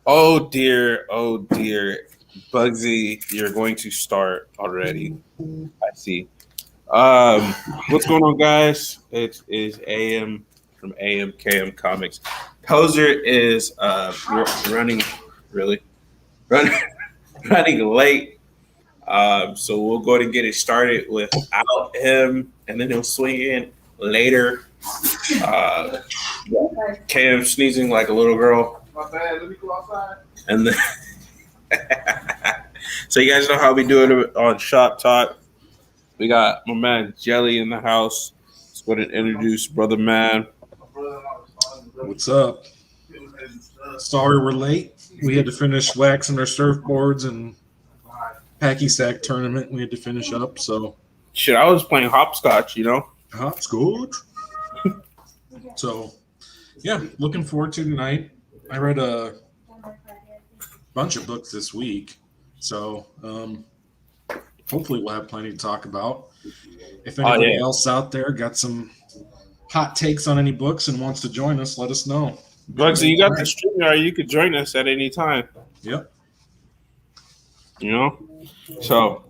Oh dear, Bugsy, you're going to start already. I see. What's going on, guys? It is AM from KM Comics. Poser is running late. So we'll go ahead and get it started without him, and then he'll swing in later. KM sneezing like a little girl. My bad. Let me go outside. And then so you guys know how we do it on Shop Talk. We got my man Jelly in the house. Let's go ahead and introduce Brother Man. What's up? Sorry we're late. We had to finish waxing our surfboards and Packy Sack tournament. We had to finish up. So shit, I was playing hopscotch, you know. Hopscotch. So yeah, looking forward to tonight. I read a bunch of books this week, so hopefully we'll have plenty to talk about. If anybody else out there got some hot takes on any books and wants to join us, let us know. Bugsy, you got the streamer. You could join us at any time. Yep. You know, so,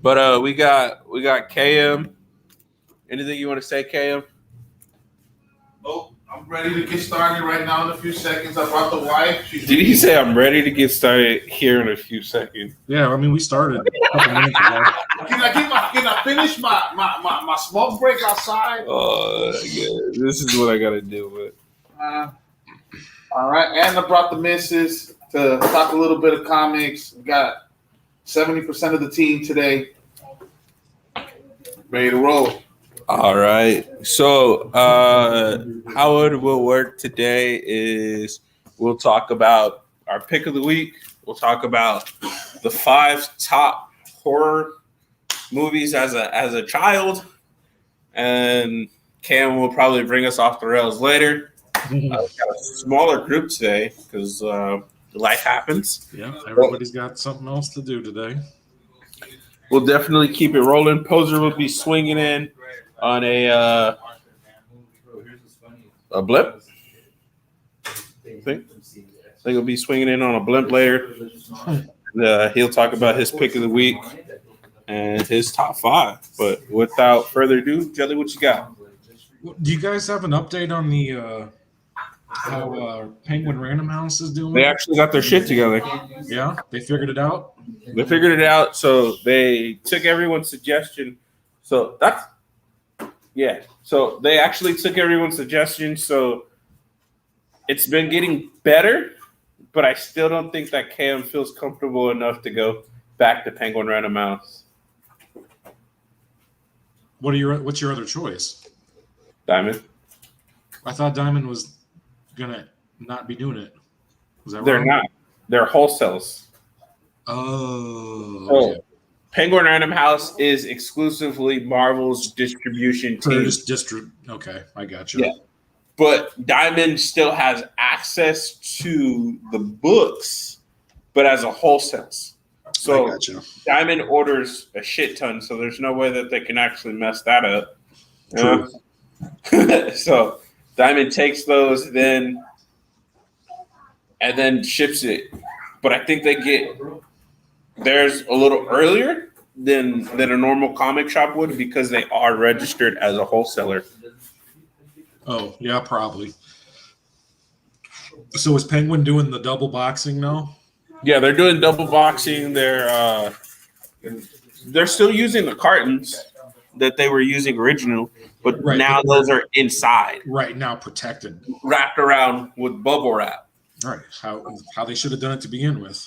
but we got KM. Anything you want to say, KM? Nope. I'm ready to get started right now in a few seconds. I brought the wife. Did you say I'm ready to get started here in a few seconds? Yeah, I mean, we started a couple minutes ago. Can I finish my smoke break outside? Oh, yeah. This is what I got to deal with. All right. And I brought the missus to talk a little bit of comics. We got 70% of the team today. Ready to roll. All right. So how it will work today is we'll talk about our pick of the week. We'll talk about the 5 top horror movies as a child. And Cam will probably bring us off the rails later. We've got a smaller group today because life happens. Yeah, everybody's got something else to do today. We'll definitely keep it rolling. Poser will be swinging in on a blimp. I think he'll be swinging in on a blimp later. He'll talk about his pick of the week and his top 5. But without further ado, Jelly, what you got? Do you guys have an update on the how Penguin Random House is doing? They actually got their shit together. Yeah, they figured it out. They figured it out. So they took everyone's suggestion. So that's. Yeah, so they actually took everyone's suggestion, so it's been getting better, but I still don't think that Cam feels comfortable enough to go back to Penguin Random House. What's your other choice? Diamond. I thought Diamond was gonna not be doing it. Was that They're wrong? not. They're wholesales. Oh. Okay. Penguin Random House is exclusively Marvel's distribution team. Okay, I got you. Yeah. But Diamond still has access to the books, but as a wholesale. So Diamond orders a shit ton, so there's no way that they can actually mess that up. So Diamond takes those and then ships it. But I think they get theirs a little earlier than a normal comic shop would because they are registered as a wholesaler. Oh, yeah, probably. So is Penguin doing the double boxing now? Yeah, they're doing double boxing. They're they're still using the cartons that they were using originally, but Right, now but those are inside, right now protected. wrapped around with bubble wrap. Right, how they should have done it to begin with.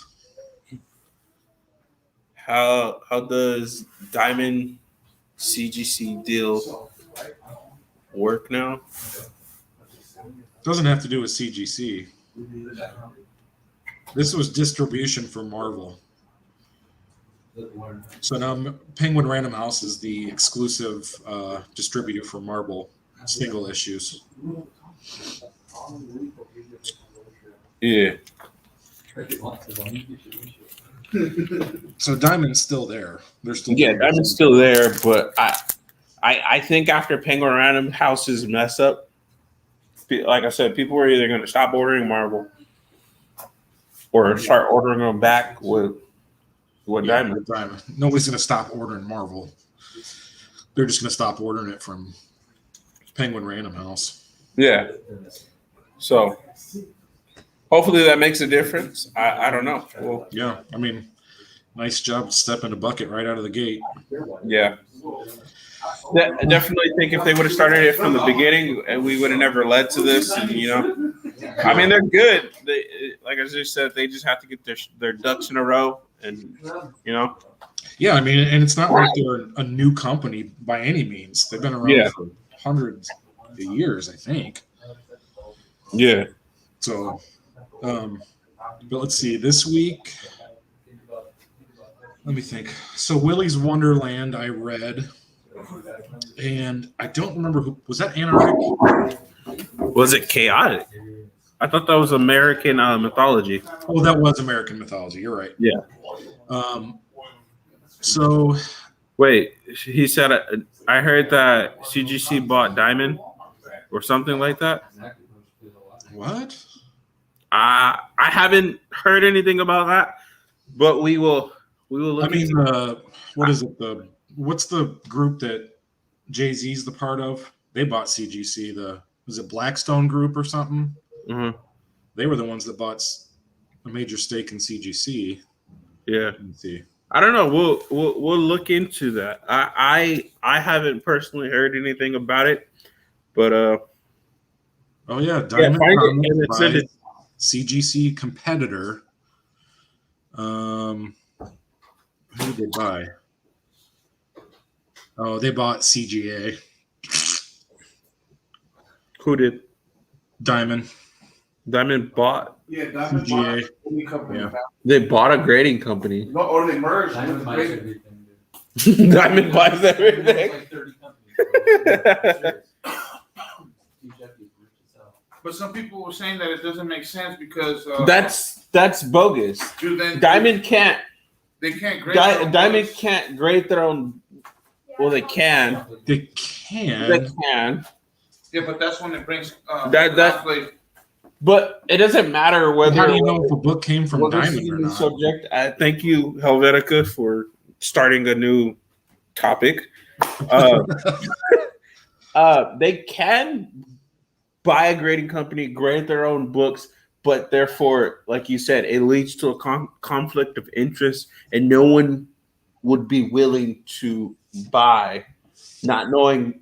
How does Diamond CGC deal work now? Doesn't have to do with CGC. This was distribution for Marvel. So now Penguin Random House is the exclusive distributor for Marvel single issues. Yeah. So Diamond's still there. They're still Diamond's still there, but I think after Penguin Random House's mess up, like I said, people are either going to stop ordering Marvel or start ordering them back with Diamond. Diamond. Nobody's going to stop ordering Marvel. They're just going to stop ordering it from Penguin Random House. Yeah. So hopefully that makes a difference. I don't know. Well, yeah, I mean, nice job stepping a bucket right out of the gate. Yeah. I definitely think if they would have started it from the beginning, we would have never led to this. And, I mean, they're good. Like I just said, they just have to get their ducks in a row. And, Yeah, I mean, and it's not like they're a new company by any means. They've been around for hundreds of years, I think. Yeah. So, but let's see. This week, let me think. So, Willy's Wonderland, I read, and I don't remember who was that. Antarctic? Was it Chaotic? I thought that was American mythology. Oh, that was American mythology. You're right. Yeah. So, wait. He said I heard that CGC bought Diamond or something like that. What? I haven't heard anything about that, but we will look. I mean, what is it? What's the group that Jay-Z's the part of? They bought CGC. Was it Blackstone Group or something? Mm-hmm. They were the ones that bought a major stake in CGC. Yeah. Let's see. I don't know. We'll look into that. I haven't personally heard anything about it, but oh yeah, Diamond Comics by CGC competitor. Who did they buy? Oh, they bought CGA. Who did? Diamond. Diamond bought. Yeah, Diamond CGA. bought a company. Yeah. They bought a grading company. No, or they merged. Diamond buys everything, dude. Diamond buys everything. Like 30 companies. But some people were saying that it doesn't make sense because That's bogus. dude, then Diamond can't. they can't grade their own Diamond books. can't grade their own. Well, they can. They They can. can. Yeah, but that's when it brings That- conflict. But it doesn't matter whether. How do you know if a book came from whether Diamond it's or a new not? subject. Thank you, Helvetica, for starting a new topic. They can buy a grading company, grade their own books, but therefore, like you said, it leads to a conflict of interest, and no one would be willing to buy, not knowing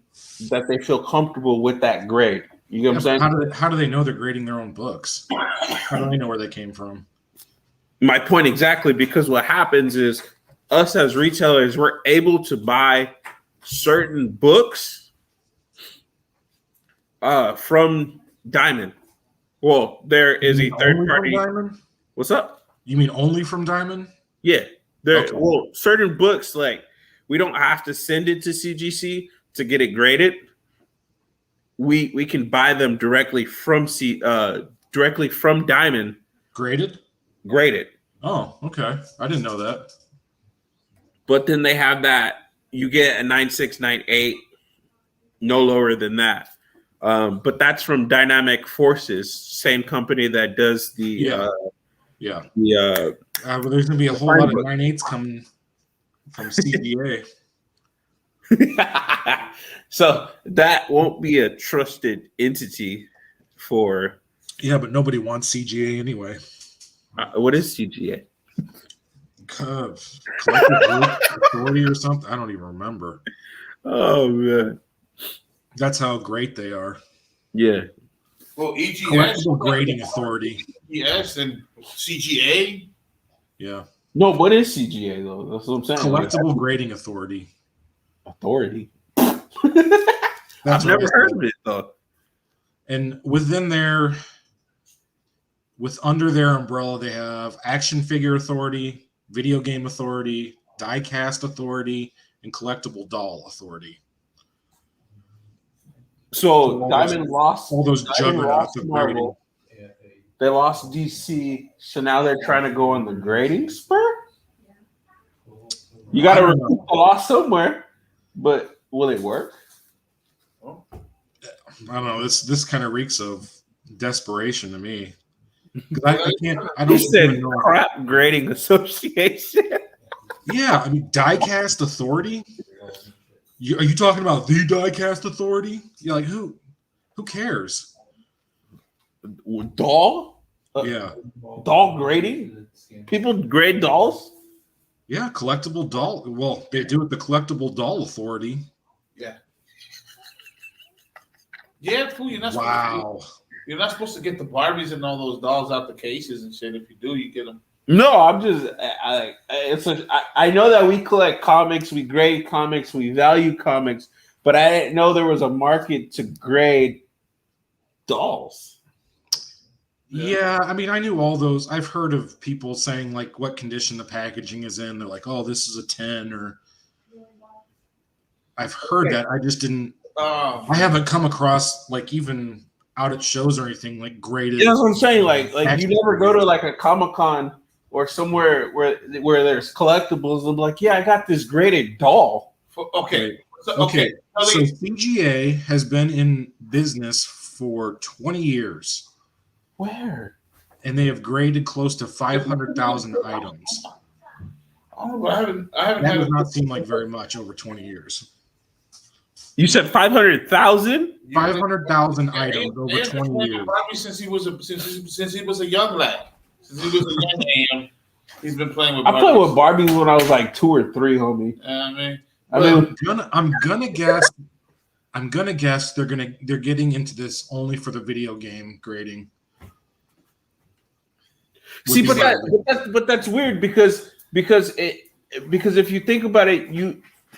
that they feel comfortable with that grade. You get what I'm saying? How do they know they're grading their own books? How do they know where they came from? My point exactly, because what happens is us as retailers, we're able to buy certain books from Diamond. Well, there is a third party. Diamond? What's up? You mean only from Diamond? Yeah. Okay. Well, certain books, like we don't have to send it to CGC to get it graded. We can buy them directly from Diamond. Graded? Oh, okay. I didn't know that. But then they have that you get a 9698, no lower than that. But that's from Dynamic Forces, same company that does the Well, there's gonna be a whole lot of 9.8s coming from CGA. So that won't be a trusted entity for. Yeah, but nobody wants CGA anyway. What is CGA? Collective Group Authority or something. I don't even remember. Oh man. That's how great they are. Yeah. Well, EGS, Collectible Grading Authority. EGS, and CGA. Yeah. No, what is CGA though? That's what I'm saying. Collectible Grading Authority. Authority. That's I've what never it's heard called. of it though. And under their umbrella, they have Action Figure Authority, Video Game Authority, Diecast Authority, and Collectible Doll Authority. So Diamond lost All those Diamond juggernauts lost of Marvel. grading. They lost DC, so now they're trying to go on the grading spur. You got to recoup the loss somewhere, but will it work? I don't know. This kind of reeks of desperation to me. 'Cause I don't He said even know. crap grading association. Yeah, I mean, Diecast Authority. Are you talking about the Diecast Authority? You're like, who cares? Doll? Yeah, Doll grading? People grade dolls? yeah, collectible doll. Well, they do it the Collectible Doll Authority. Yeah, fool, you're not supposed to get the Barbies and all those dolls out the cases and shit. If you do, you get them. No, I'm just. I know that we collect comics, we grade comics, we value comics, but I didn't know there was a market to grade dolls. Yeah, I mean, I knew all those. I've heard of people saying like what condition the packaging is in. They're like, oh, this is a 10, or I've heard that. I just didn't. I haven't come across like even out at shows or anything like graded. You know what I'm saying? Like you never go to like a Comic-Con or somewhere where there's collectibles and be like, yeah, I got this graded doll. Okay. So CGA has been in business for 20 years. Where? And they have graded close to 500,000 items. Oh, I haven't That had does not seem like very much over 20 years. You said 500,000? 500,000 items over 20 years. Since he was a young lad. Since he was a young man, he's been playing with. I played with Barbies when I was like 2 or 3, homie. I'm gonna guess they're getting into this only for the video game grading. See, but that's weird because if you think about it,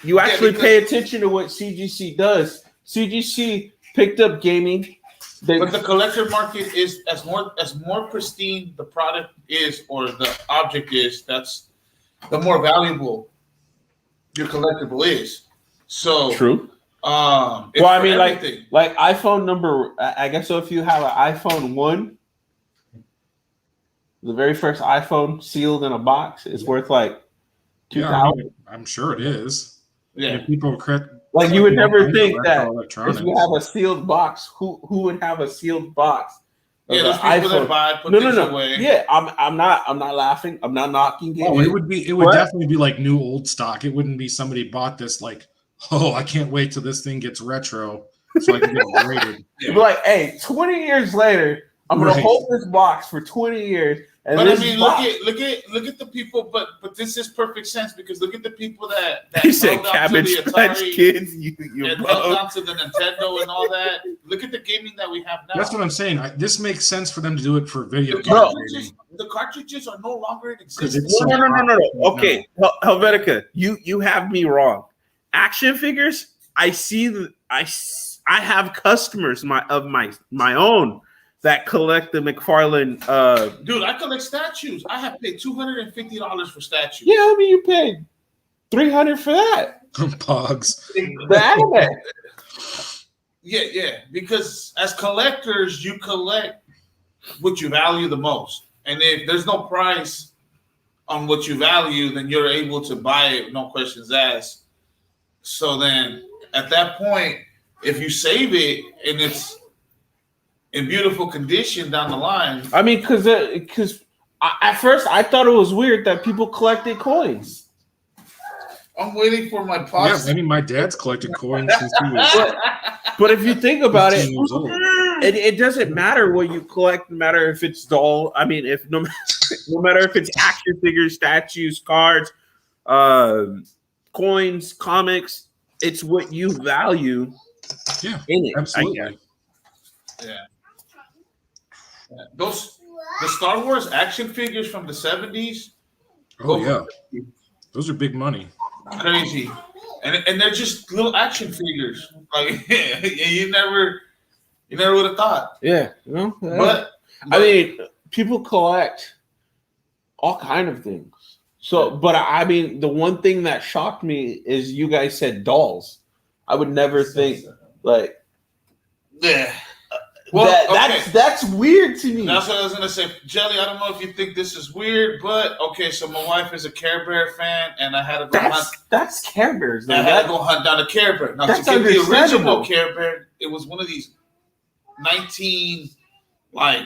you actually pay attention to what CGC does. CGC picked up gaming. But the collector market is as more pristine the product is or the object is, that's the more valuable your collectible is. So true. Well, I mean, like iPhone number. I guess so. If you have an iPhone 1, the very first iPhone sealed in a box is worth like $2,000. Yeah, I'm sure it is. Yeah, and people like you would never think that if you have a sealed box, who would have a sealed box? Yeah, those people that buy put things away. Yeah, I'm not laughing. I'm not knocking it. Oh, it would definitely be like new old stock. It wouldn't be somebody bought this like, oh, I can't wait till this thing gets retro so I can get it graded. You'd be like, hey, 20 years later, I'm gonna hold this box for 20 years. And but I mean, look at the people. But this is perfect sense because look at the people that he said Cabbage Patch Kids. You held on to the Nintendo and all that. Look at the gaming that we have now. That's what I'm saying. This makes sense for them to do it for video games. The cartridges are no longer in existence. No. Okay, Helvetica, you have me wrong. Action figures. I have customers of my own that collect the McFarlane. Dude, I collect statues. I have paid $250 for statues. Yeah, I mean, you paid $300 for that. Pogs. The anime. Yeah. Because as collectors, you collect what you value the most, and if there's no price on what you value, then you're able to buy it, no questions asked. So then, at that point, if you save it and it's in beautiful condition down the line. I mean, because at first I thought it was weird that people collected coins. I'm waiting for my posse. Yeah, I mean, my dad's collected coins since he was. But if you think about it, it doesn't matter what you collect, no matter if it's doll. I mean, if no matter if it's action figures, statues, cards, coins, comics, it's what you value Yeah, in it. absolutely. Yeah. Those the Star Wars action figures from the 70s. Oh yeah, those are big money. Crazy. And they're just little action figures. Like you never would have thought. Yeah, no, But I mean, people collect all kind of things. So, but I mean, the one thing that shocked me is you guys said dolls. I would never think like yeah. Well, that's weird to me. That's what I was gonna say, Jelly. I don't know if you think this is weird, but okay. So my wife is a Care Bear fan, and I had to go hunt. That's Care Bears. I had to go hunt down a Care Bear. Now to get the original Care Bear, it was one of these 19 like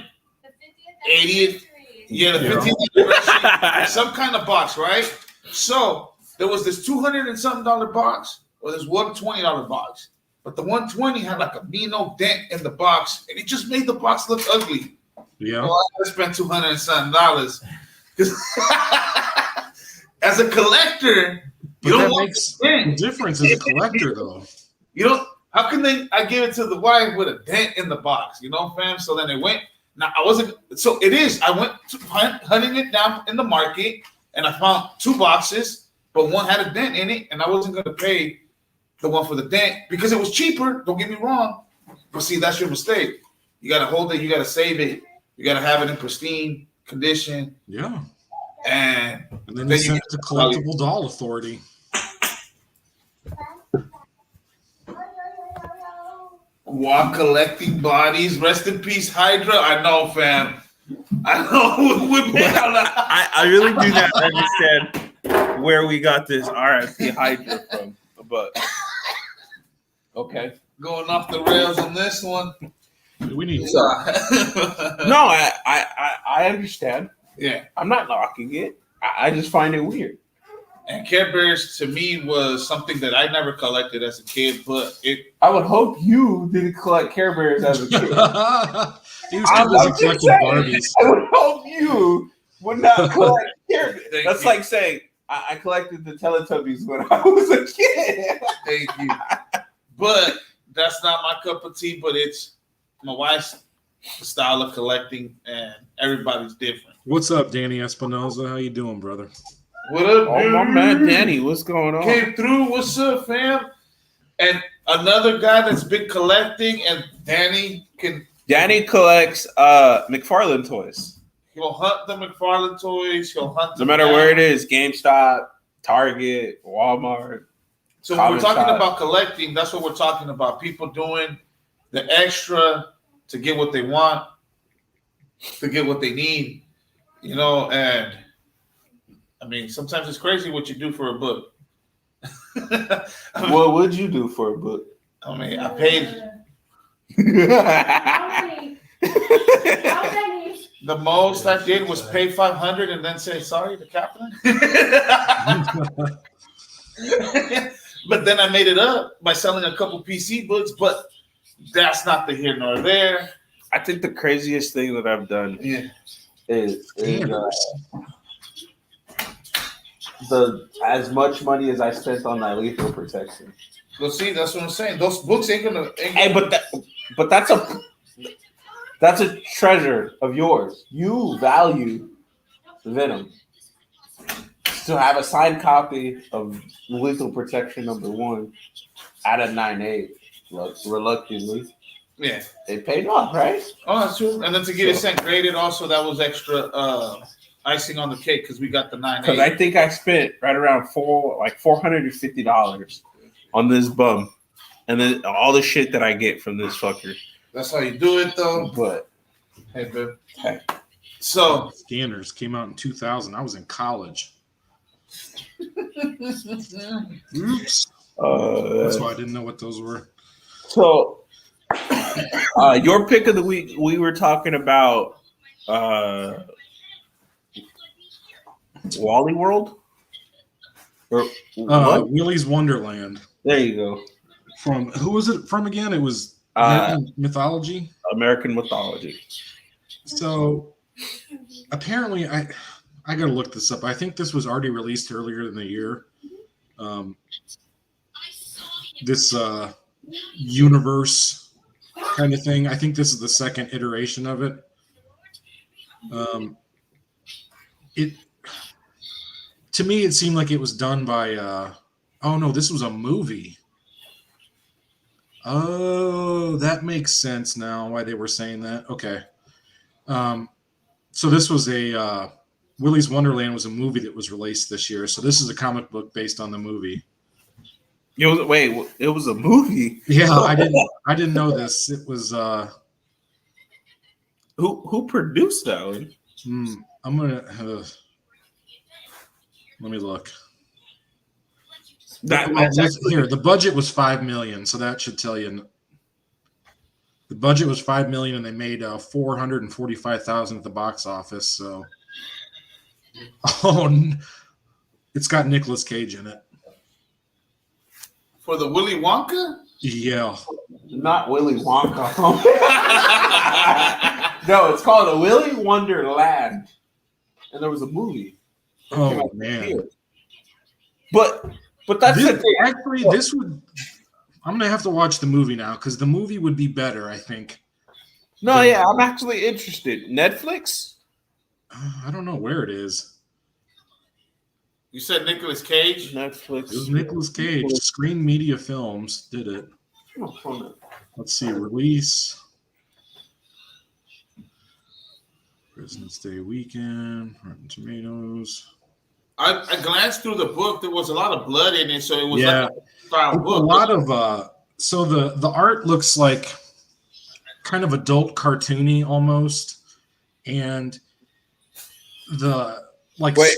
80th. Yeah, the 50th anniversary, some kind of box, right? So there was this $200 and something box, or this $120 box. But the 120 had like a mean old dent in the box, and it just made the box look ugly. Yeah. Well, I spent $200 and something. As a collector, you don't want the difference as a collector, though. You don't. How can they? I give it to the wife with a dent in the box, fam. So then they went. Now I wasn't. So it is. I went to hunting it down in the market, and I found 2 boxes, but one had a dent in it, and I wasn't going to pay the one for the dent because it was cheaper. Don't get me wrong, but see, that's your mistake. You got to hold it. You got to save it. You got to have it in pristine condition. Yeah. And then you sent it to Collectible Doll Authority. While collecting bodies, rest in peace, Hydra. I know, fam. I know. I really do not understand where we got this RIP Hydra from, but okay. Going off the rails on this one. We need. No, I understand. Yeah, I'm not knocking it. I just find it weird. And Care Bears to me was something that I never collected as a kid, but I would hope you didn't collect Care Bears as a kid. He was too busy collecting Barbies. I would hope you would not collect Care Bears. That's like saying I collected the Teletubbies when I was a kid. Thank you. But that's not my cup of tea, but it's my wife's style of collecting, and everybody's different. What's up, Danny Espinoza? How you doing, brother? What up, oh, dude? my man, Danny, what's going on? Came through. What's up, fam? And another guy that's been collecting, and Danny collects McFarlane toys. He'll hunt the McFarlane toys. He'll hunt no matter where it is, GameStop, Target, Walmart. So when we're talking about collecting, that's what we're talking about. People doing the extra to get what they want, to get what they need, and I mean, sometimes it's crazy what you do for a book. What would you do for a book? I mean, I paid. The most I did was pay $500 and then say sorry to Kaplan. But then I made it up by selling a couple PC books, but that's not the here nor there. I think the craziest thing that I've done is as much money as I spent on that lethal protection. Well, see, that's what I'm saying. Those books ain't gonna. Hey, but that's a treasure of yours. You value Venom. To have a signed copy of Lethal Protection #1 at a 9.8, reluctantly. Yeah, it paid off, right? Oh, that's true. And then to get it sent graded, also that was extra icing on the cake because we got the 9.8. Because I think I spent right around $450 on this bum, and then all the shit that I get from this fucker. That's how you do it, though. But hey, babe. Hey. So Scanners came out in 2000. I was in college. Oops. That's why I didn't know what those were. So, your pick of the week, we were talking about Wally World? Or Willy's Wonderland. There you go. From who was it from again? It was American mythology. American mythology. So apparently, I gotta look this up. I think this was already released earlier in the year. This universe kind of thing. I think this is the second iteration of it. To me, it seemed like it was done by. Oh no, this was a movie. Oh, that makes sense now. Why they were saying that? Okay. So this was a Willy's Wonderland was a movie that was released this year. So this is a comic book based on the movie. It was a movie. Yeah, I didn't know this. It was Who produced that one? I'm gonna let me look. The budget was $5 million, so that should tell you. The budget was $5 million, and they made $445,000 at the box office. So, it's got Nicolas Cage in it. For the Willy Wonka? Yeah. Not Willy Wonka. No, it's called a Willy Wonderland, and there was a movie. Oh man! But that's this, the thing. Actually, this would. I'm gonna have to watch the movie now because the movie would be better, I think. No, yeah, I'm actually interested. Netflix? I don't know where it is. You said Nicolas Cage? Netflix. It was Nicolas Cage. Screen Media Films did it. Let's see. Release. President's Day weekend. Rotten Tomatoes. I glanced through the book. There was a lot of blood in it, so it was Yeah. like a style book. A lot of so the art looks like kind of adult cartoony almost, and the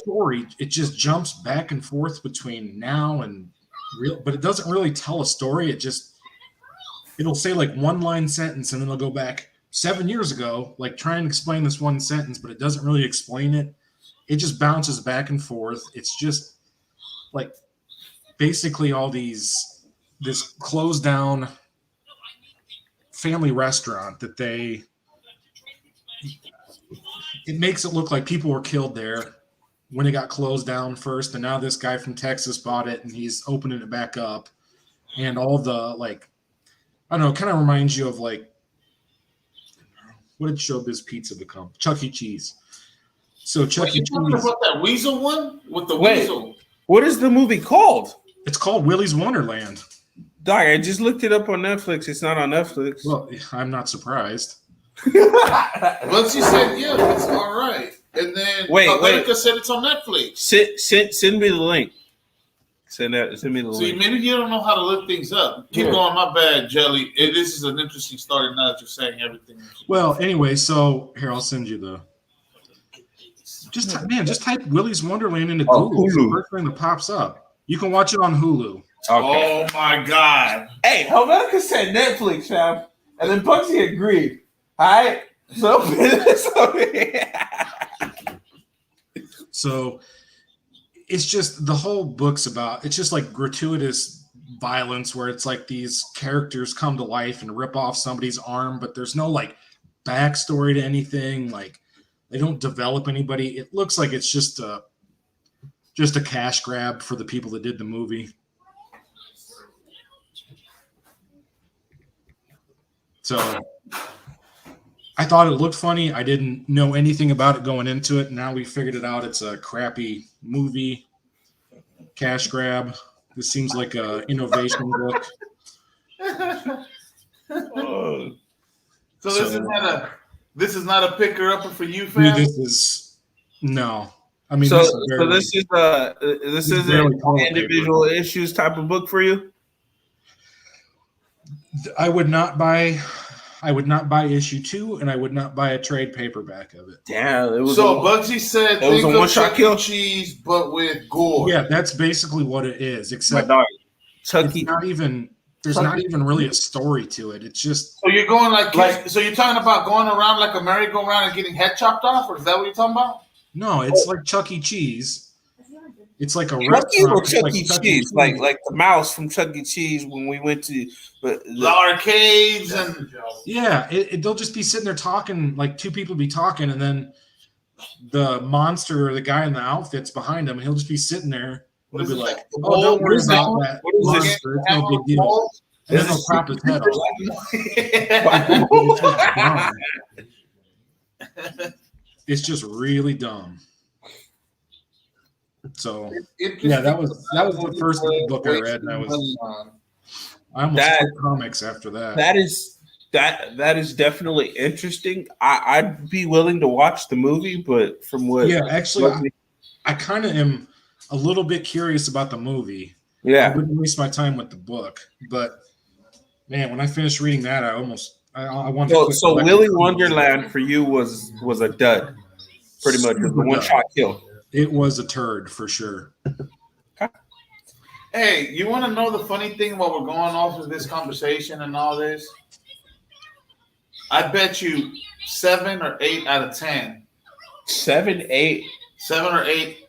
story, it just jumps back and forth between now and real, but it doesn't really tell a story. It'll say like one line sentence and then it'll go back 7 years ago, like try and explain this one sentence, but it doesn't really explain it. It just bounces back and forth. It's just like basically this closed down family restaurant that it makes it look like people were killed there when it got closed down first, and now this guy from Texas bought it and he's opening it back up, and all the I don't know, it kind of reminds you of like, what did Showbiz Pizza become? Chuck E. Cheese. So Chuck E. Cheese. Talking about that weasel one with the weasel. What is the movie called? It's called Willy's Wonderland. Doc, I just looked it up on Netflix. It's not on Netflix. Well, I'm not surprised. Well, she said, yeah, it's all right. And then America said it's on Netflix. Send me the link. Send me the link. See, maybe you don't know how to look things up. Keep going. My bad, Jelly. This is an interesting story now that you're saying everything. Well, anyway, so here, I'll send you the. Just type Willy's Wonderland into Google. It's the first thing that pops up. You can watch it on Hulu. Okay. Oh my God! Hey, Helvetica said Netflix, fam, and then Bugsy agreed. All right, so it's just the whole book's about. It's just like gratuitous violence where it's like these characters come to life and rip off somebody's arm, but there's no like backstory to anything. Like they don't develop anybody. It looks like it's just a cash grab for the people that did the movie. So I thought it looked funny. I didn't know anything about it going into it. Now we figured it out. It's a crappy movie, cash grab. This seems like a innovation book. So this is not a picker upper for you, fam. This is no. I mean, this is an individual issues type of book for you. I would not buy issue 2, and I would not buy a trade paperback of it. Damn, it was so Bugsy said it was a one-shot kill. Cheese, but with gore. Yeah, that's basically what it is. Except Chucky. There's not even really a story to it. It's just so you're going so you're talking about going around like a merry-go-round and getting head chopped off, or is that what you're talking about? No, it's like Chuck E. Cheese, It's like a Chucky restaurant. or It's Chuck like E. Chuck E. Cheese, Cheese. like the mouse from Chuck E. Cheese when we went to The arcades and Yeah, they'll just be sitting there talking, like two people be talking, and then the monster or the guy in the outfit's behind him, and he'll just be sitting there. What They'll is be it, like, the "Oh, don't bowl? worry What is about that? that What is this? monster. It's no big deal." And then they'll chop his head off. It's just really dumb. So yeah, that was the first book I read, and I almost quit comics after that. That is definitely interesting. I'd be willing to watch the movie, but from what actually, I kind of am a little bit curious about the movie. I yeah. wouldn't waste my time with the book, but man, when I finished reading that, I wanted to quit So collecting Willy comics. Wonderland for you was a dud, pretty much. It was a one-shot kill. It was a turd for sure. Hey, you want to know the funny thing while we're going off of this conversation and all this? I bet you 7 or 8 out of 10. 7, 8 7 or 8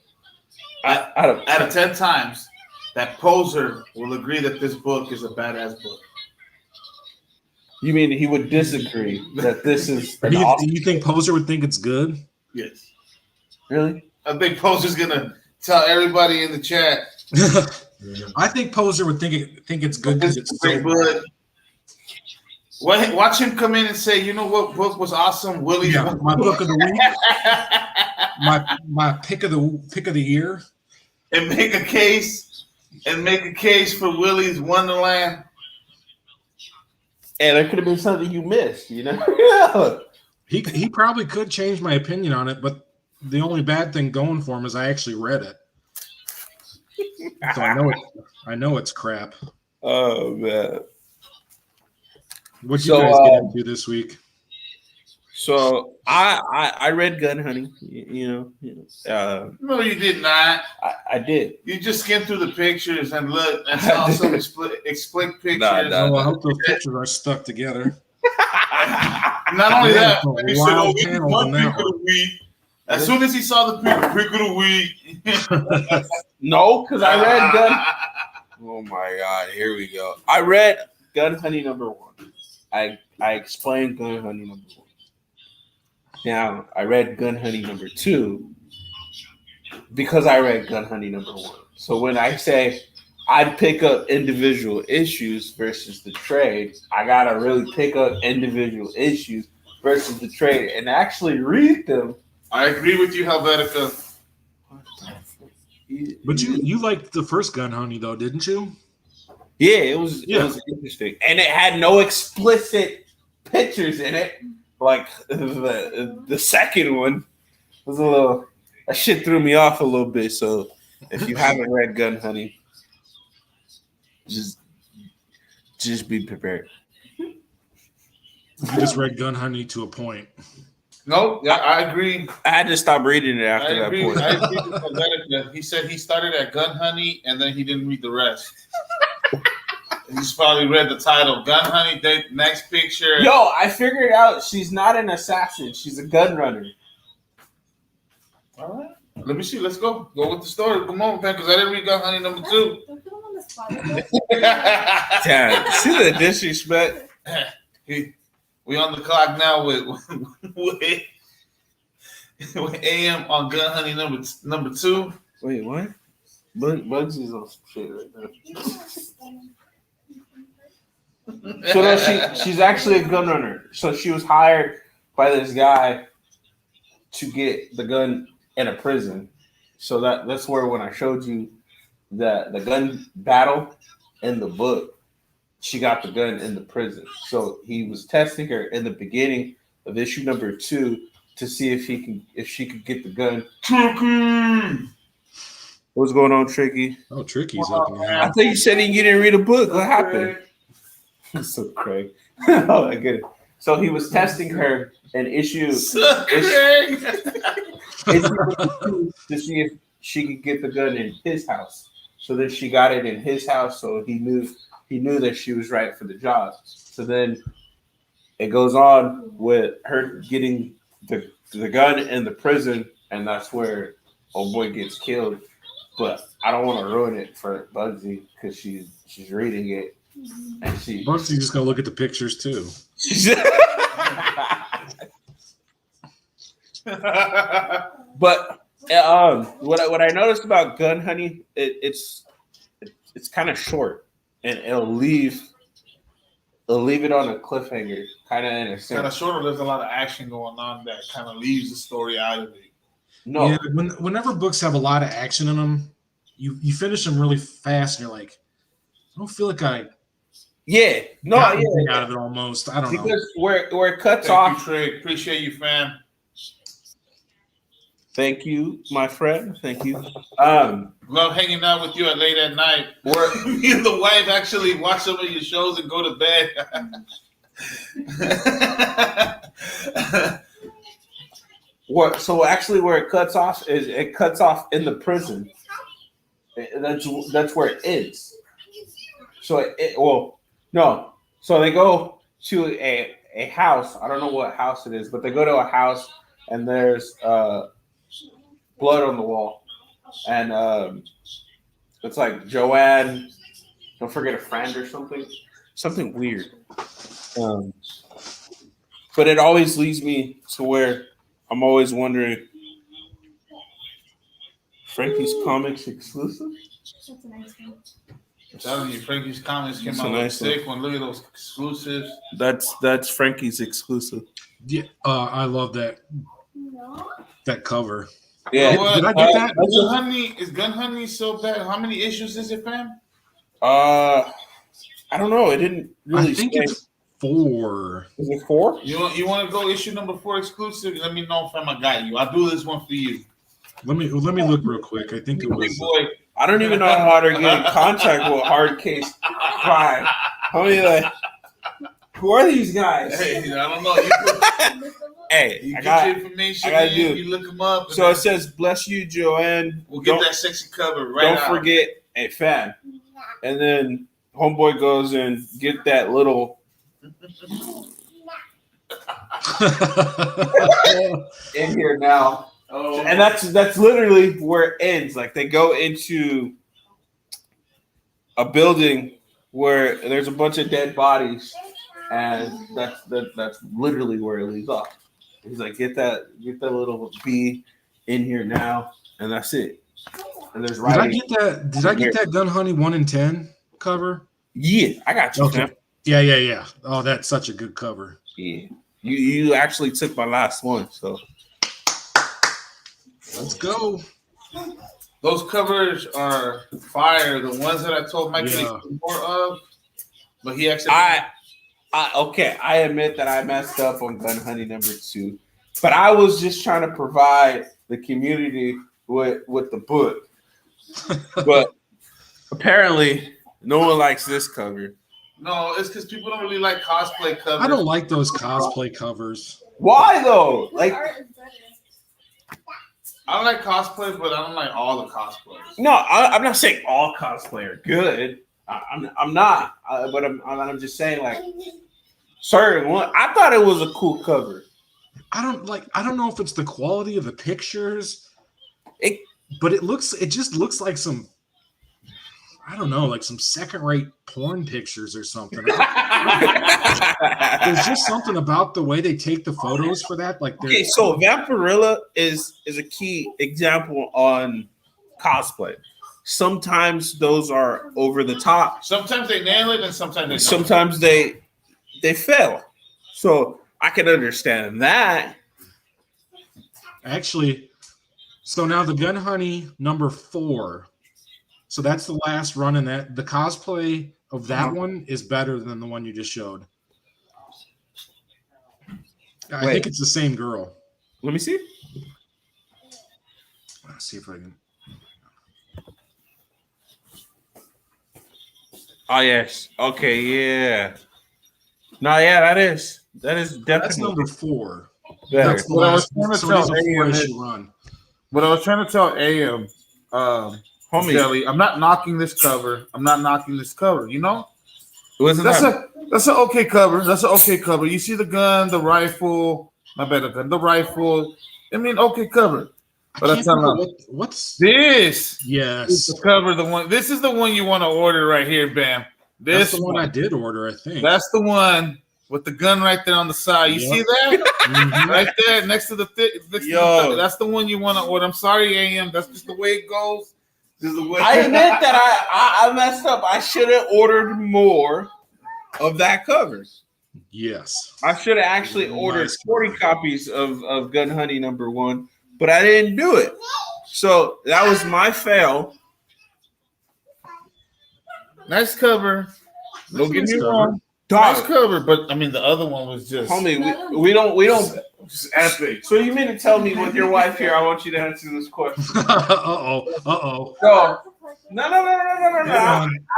out of 10 times that Poser will agree that this book is a badass book. You mean he would disagree that this is an awesome? You think Poser would think it's good? Yes. Really? I think Poser's gonna tell everybody in the chat. I think Poser would think it's good because it's so good. Watch him come in and say, "You know what book was awesome? Willie's my book of the week, my pick of the year, and make a case for Willie's Wonderland." And it could have been something you missed, you know. He probably could change my opinion on it, but the only bad thing going for him is I actually read it, so I know it's crap. Oh man. What'd you guys get into this week? So I read Gun Hunting. You know. No, you did not. I did. You just skimmed through the pictures and looked and saw some explicit pictures. I hope those pictures are stuck together. Not only that, he said, Wild "Oh, this is panels my in pick that of the week." As soon as he saw the pick of the week, No, because I read Gun. Oh my God! Here we go. I read Gun Hunting #1. I explained Gun Hunting #1. Now I read Gun Hunting #2 because I read Gun Hunting #1. So when I say I'd pick up individual issues versus the trade, I gotta really pick up individual issues versus the trade and actually read them. I agree with you, Helvetica. But you liked the first Gun Hunting though, didn't you? Yeah, it was interesting, and it had no explicit pictures in it. Like the second one was a little. That shit threw me off a little bit. So if you haven't read Gun Hunting, just be prepared. You just read Gun Hunting to a point. No, yeah, I agree. I had to stop reading it after I agree that point. I agree with Helvetica. He said he started at Gun Hunting and then he didn't read the rest. He's probably read the title, Gun Hunting, next picture. Yo, I figured out she's not an assassin. She's a gun runner. All right. Let me see. Let's go. Go with the story. Come on, man, because I didn't read Gun Hunting #2. Don't put him on the spot. Damn, see the disrespect? We on the clock now with AM on Gun Hunting #2. Wait, what? Bugs is on some shit right now. So no, she's actually a gun runner. So she was hired by this guy to get the gun in a prison. So that's where when I showed you the gun battle in the book, she got the gun in the prison. So he was testing her in the beginning of issue #2 to see if she could get the gun. Chucky! What's going on, Tricky? Oh, Tricky's looking I at. thought you said you didn't read a book. What happened? So Craig. Oh, I get it. So he was testing her in issue Craig! to see if she could get the gun in his house. So then she got it in his house, so he knew that she was right for the job. So then it goes on with her getting the gun in the prison, and that's where old boy gets killed. but I don't want to ruin it for Bugsy because she's reading it and she. Bugsy's just gonna look at the pictures too. But what I noticed about Gun Honey, it's kind of short, and it'll leave it on a cliffhanger, kind of in a sense. Kind of shorter. There's a lot of action going on that kind of leaves the story out of it. No, Yeah, whenever books have a lot of action in them, you finish them really fast, and you're like, I don't feel like I got anything out of it almost. I don't know. Because where it cuts Thank off. you, Trey. Appreciate you, fam. Thank you, my friend. Thank you. Love hanging out with you at late at night. Me and the wife actually watch some of your shows and go to bed. So actually, where it cuts off is it cuts off in the prison. That's where it ends. So So they go to a house. I don't know what house it is, but they go to a house and there's blood on the wall, and it's like Joanne. Don't forget a friend or something weird. But it always leads me to where I'm always wondering. Frankie's Comics exclusive? That's a nice one. I'm telling you, Frankie's Comics came That's out a with nice sick one. Look at those exclusives. That's Frankie's exclusive. Yeah, I love that No. cover. Yeah. You know what? Did I get that? Gun Honey, is Gun Honey so bad? How many issues is it, fam? I don't know. It didn't really I think say. it's 4. Is it 4? You want to go issue number 4 exclusive? Let me know, fam. I got you. I'll do this one for you. Let me look real quick. I think it Big was. boy. I don't even know how to get in contact with Hard Case 5. How many who are these guys? Hey, I don't know. Hey, You I get got. your information I gotta in, do. you look them up. So it says, "Bless you, Joanne." We'll get that sexy cover right Don't out. forget a fan. And then Homeboy goes and get that little in here now. Oh, And that's literally where it ends. Like they go into a building where there's a bunch of dead bodies, and that's literally where it leaves off. He's like, get that little bee in here now, and that's it. And there's writing. Did I get that Gun Honey 1 in 10 cover? Yeah, I got you. Okay. Man. Yeah. Oh, that's such a good cover. Yeah, you actually took my last one, so Let's go. those covers are fire. The ones that I told Mike to Yeah. make more of, but he actually. I admit that I messed up on Gun Honey number 2, but I was just trying to provide the community with the book. But apparently, no one likes this cover. No, it's because people don't really like cosplay covers. I don't like those cosplay covers. Why though? Like, Art is better. I like cosplay, but I don't like all the cosplays. no, I'm not saying all cosplay are good. I'm not, but I'm just saying like certain one. I thought it was a cool cover. I don't know if it's the quality of the pictures, but it just looks like some, I don't know, like some second-rate porn pictures or something. There's just something about the way they take the photos for that. Like, Okay, so Vampirilla is a key example on cosplay. Sometimes those are over the top. Sometimes they nail it, and sometimes they don't. Sometimes they fail. So I can understand that. actually, so now the Gun Honey number 4. So that's the last run in that. The cosplay of that one is better than the one you just showed. I think it's the same girl. Let me see. Let's see if I can. Oh yes. Okay. Yeah. No. Yeah. That is That's definitely number 4. better. That's the Well, I last was trying to so it is a tell AM 4-issue run. But I was trying to tell AM, Homie, Jelly, I'm not knocking this cover. You know, wasn't that? that's an okay cover. You see the gun, the rifle. My bad, the rifle. I mean, okay cover. But I tell them, what's this yes. is the cover. The one. This is the one you want to order right here, Bam. This That's the one I did order, I think. That's the one with the gun right there on the side. You see that? Mhm. Right there next to the that's the one you want to order. I'm sorry, AM. That's just the way it goes. This is the way I admit that I messed up. I should have ordered more of that cover. Yes. I should have actually ordered 40 copies of Gun Hunting #1, but I didn't do it. So that was my fail. Nice cover. Don't get me wrong. Dog. Nice cover, but I mean the other one was just Homie, we don't just epic. So you mean to tell me with your wife here, I want you to answer this question. Uh-oh. So no.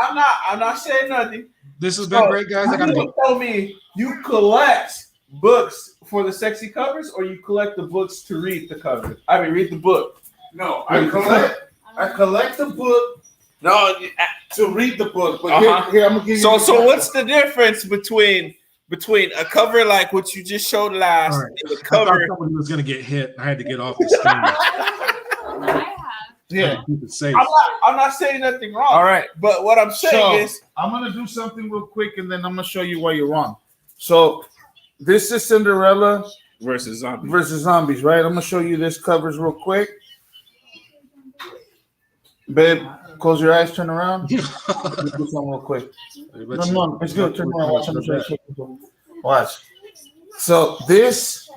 I'm not saying nothing. This has been great, guys. I gotta go. Tell me you collect books for the sexy covers, or you collect the books to read the cover? I mean, read the book. No, I collect the book. No, to read the book. But here I'm gonna give you. So what's the difference between a cover like what you just showed last Right. and the I thought cover? somebody was gonna get hit. I had to get off the screen. Yeah, Keep it safe. I'm not saying nothing wrong. all right. But what I'm saying is, I'm gonna do something real quick, and then I'm gonna show you why you're wrong. So this is Cinderella versus zombies, right? I'm gonna show you this covers real quick. Babe, close your eyes, turn around. Do something real quick. No, it's good. Turn around. Watch. So this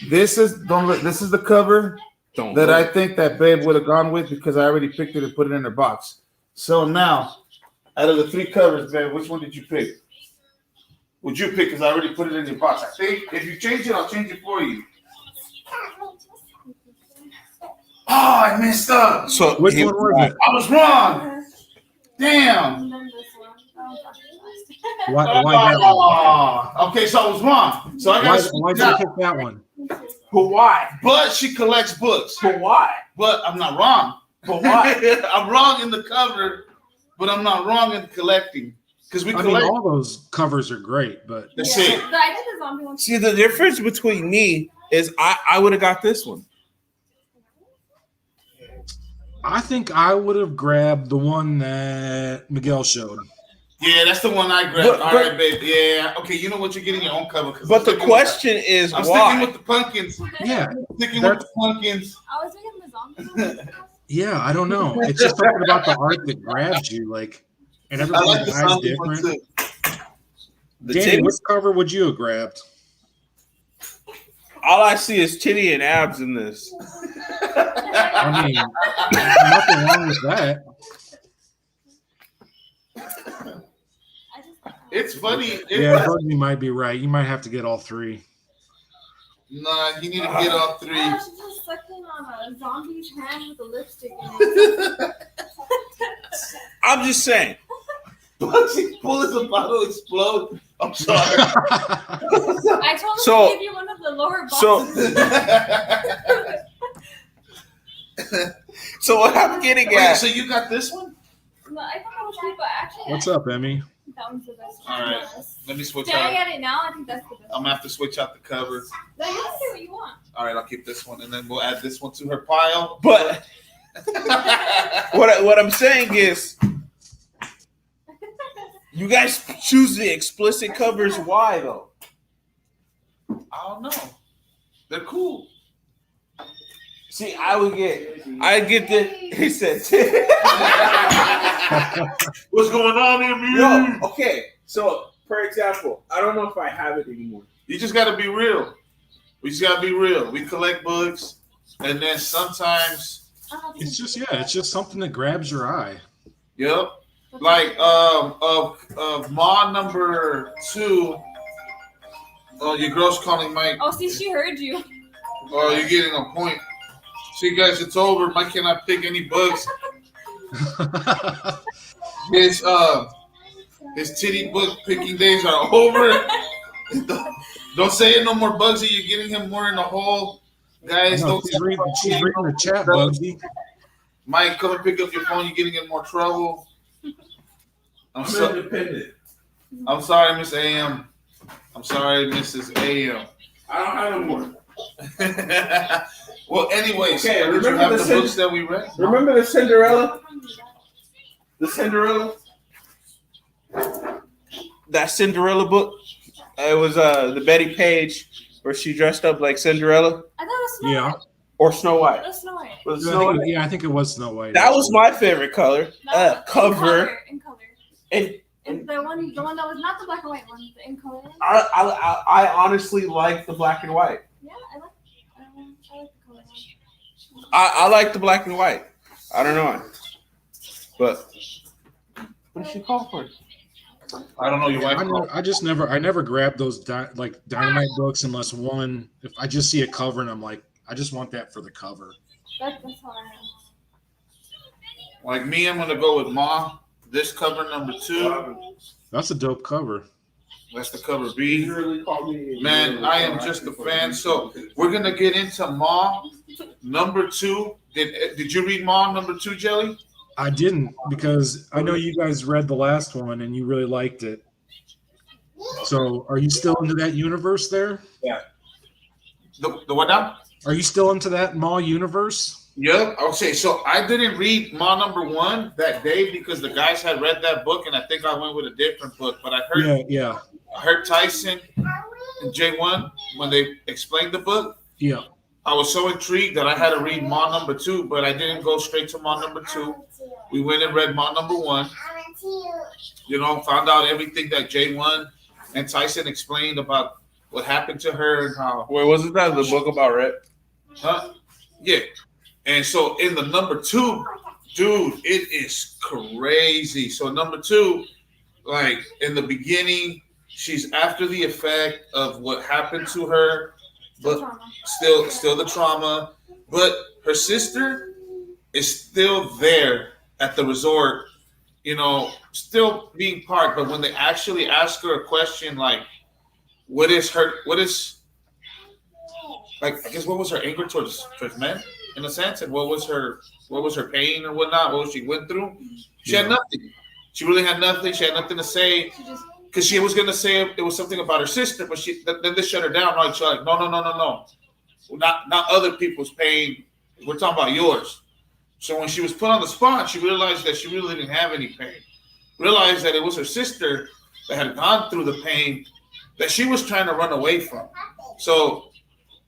is the cover that I think that Babe would have gone with because I already picked it and put it in her box. So now, out of the 3 covers, Babe, which one did you pick? Would you pick? Because I already put it in your box. I think if you change it, I'll change it for you. Oh, I messed up. So Which one was it? I was wrong. Damn. Why that one? Oh, okay, so I was wrong. So I got Why did you pick that one? But why? But she collects books. But why? But I'm not wrong. But why? I'm wrong in the cover, but I'm not wrong in collecting. Because we I mean, collect. all those covers are great, but That's it. But I did the zombie one. See, the difference between me is I would have got this one. I think I would have grabbed the one that Miguel showed. Yeah, that's the one I grabbed. All right, babe. Yeah. Okay, you know what? You're getting your own cover. But the question is I'm why? sticking with the pumpkins. Yeah. Sticking with the pumpkins. I was thinking the zombie one. Yeah, I don't know. It's just something about the art that grabs you, like, and I everybody's like the eyes zombie one different. too. The Danny, titties? what cover would you have grabbed? All I see is titty and abs in this. I mean, nothing wrong with that. It's funny. Yeah, Bernie might be right. You might have to get all 3. Nah, you need to get all 3. I was just sucking on a zombie's hand with a lipstick in it. I'm just saying. Once you pull the bottle explode. I'm sorry. I told him to give you one of the lower boxes. So what I'm getting Wait, at? so you got this one? No, I thought that was cheap, but actually, What's up, Emmy? that one's the best one. All right. Let me switch Staring out. at it now, I think that's the best. I'm gonna have to switch out the cover. No, you can do what you want. All right, I'll keep this one, and then we'll add this one to her pile. But what I'm saying is, you guys choose the explicit covers. Why though? I don't know. They're cool. See, I get the. He said, What's going on here, man? "Yo, okay." So, for example, I don't know if I have it anymore. You just gotta be real. We just gotta be real. We collect books, and then sometimes, It's just something that grabs your eye. yep. Like of Ma number 2. Oh, your girl's calling Mike. Oh, see, she heard you. Oh, you're getting a point. See, guys, it's over. Mike cannot pick any books. His titty book picking days are over. Don't say it no more, Bugsy. You're getting him more in the hole. Guys, No, don't she's reading the chat, Bugsy. Mike, come and pick up your phone. You're getting in more trouble. I'm independent. I'm sorry, Miss AM. I'm sorry, Mrs. AM. I don't have no more. Well, anyways, Okay, did you remember have the the Cin- books that we read? Remember the Cinderella? The Cinderella? That Cinderella book? It was the Betty Page where she dressed up like Cinderella I thought it was Snow Yeah. White. or Snow White. It was Snow White. Was it I Snow think, White? yeah, I think it was Snow White. That was actually. my favorite color. No, Cover. In color. And And the one that was not the black and white one, the in color one. I honestly like the black and white. Yeah, I like the color one. I like the black and white. I don't know why. But what did she call for? I don't know. Your wife. I never grabbed those Dynamite books unless one. If I just see a cover and I'm like, I just want that for the cover. That's how I am. Like me, I'm gonna go with Ma. This cover number 2. That's a dope cover. That's the cover B. Man, I am just a fan. So we're gonna get into Ma number 2. Did you read Ma number 2, Jelly? I didn't because I know you guys read the last one and you really liked it. So, are you still into that universe there? Yeah. The what now? Are you still into that Maw universe? Yep. Okay, so I didn't read Ma number 1 that day because the guys had read that book, and I think I went with a different book. But I heard I heard Tyson and J1 when they explained the book. Yeah. I was so intrigued that I had to read Ma number 2, but I didn't go straight to Ma number 2. We went and read Ma number 1. You know, found out everything that J1 and Tyson explained about what happened to her and how. Wait, wasn't that the book about Rip? Huh? Yeah. And so in the number 2, dude, it is crazy. So number 2, like in the beginning, she's after the effect of what happened to her, but still the trauma. But her sister is still there at the resort, you know, still being part. But when they actually ask her a question like, what is, like, I guess what was her anger towards men in a sense, and what was her pain or whatnot, what she went through? She had nothing. She really had nothing. She had nothing to say because she was gonna say it was something about her sister, but then this shut her down. Like, she's like, no, not other people's pain. We're talking about yours. So when she was put on the spot, she realized that she really didn't have any pain. Realized that it was her sister that had gone through the pain that she was trying to run away from. So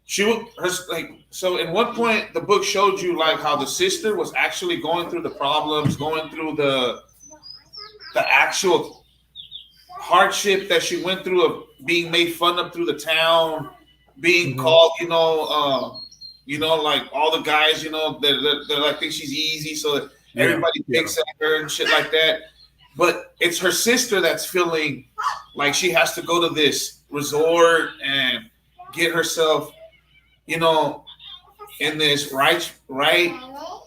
so in one point the book showed you like how the sister was actually going through the problems, going through the actual hardship that she went through of being made fun of through the town, being called, like all the guys, they're like think she's easy, so everybody picks at her and shit like that. But it's her sister that's feeling like she has to go to this resort and get herself, in this right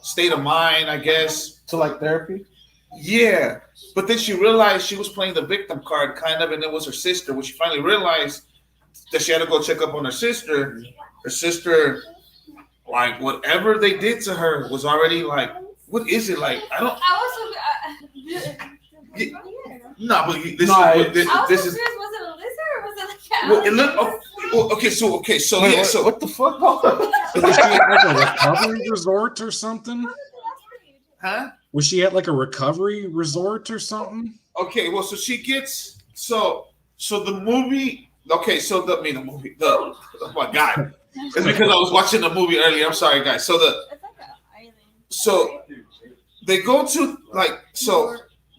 state of mind, I guess. To like therapy? Yeah. But then she realized she was playing the victim card kind of, and it was her sister. When she finally realized that she had to go check up on her sister, like whatever they did to her was already like, what is it like? I don't. No, but this is. Was it a lizard or was it like a Well, it looked, okay. So Wait, yeah. So what the fuck? So was she at like a recovery resort or something? huh? Was she at like a recovery resort or something? Okay. Well, so she gets so the movie. Okay. So the movie. Oh my God. It's because I was watching the movie earlier. I'm sorry, guys. So It's like an island. so they go to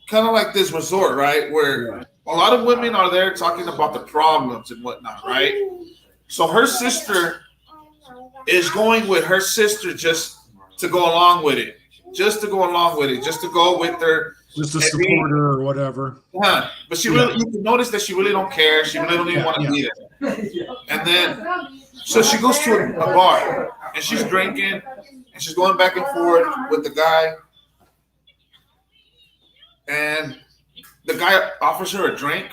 kind of like this resort, right? Where a lot of women are there talking about the problems and whatnot, right? So her sister is going with her sister just to go along with it. Just to go with her. Just to support her or whatever. But you can notice that she really don't care. She really don't even want to be there. And then, so she goes to a bar and she's drinking and she's going back and forth with the guy. And the guy offers her a drink,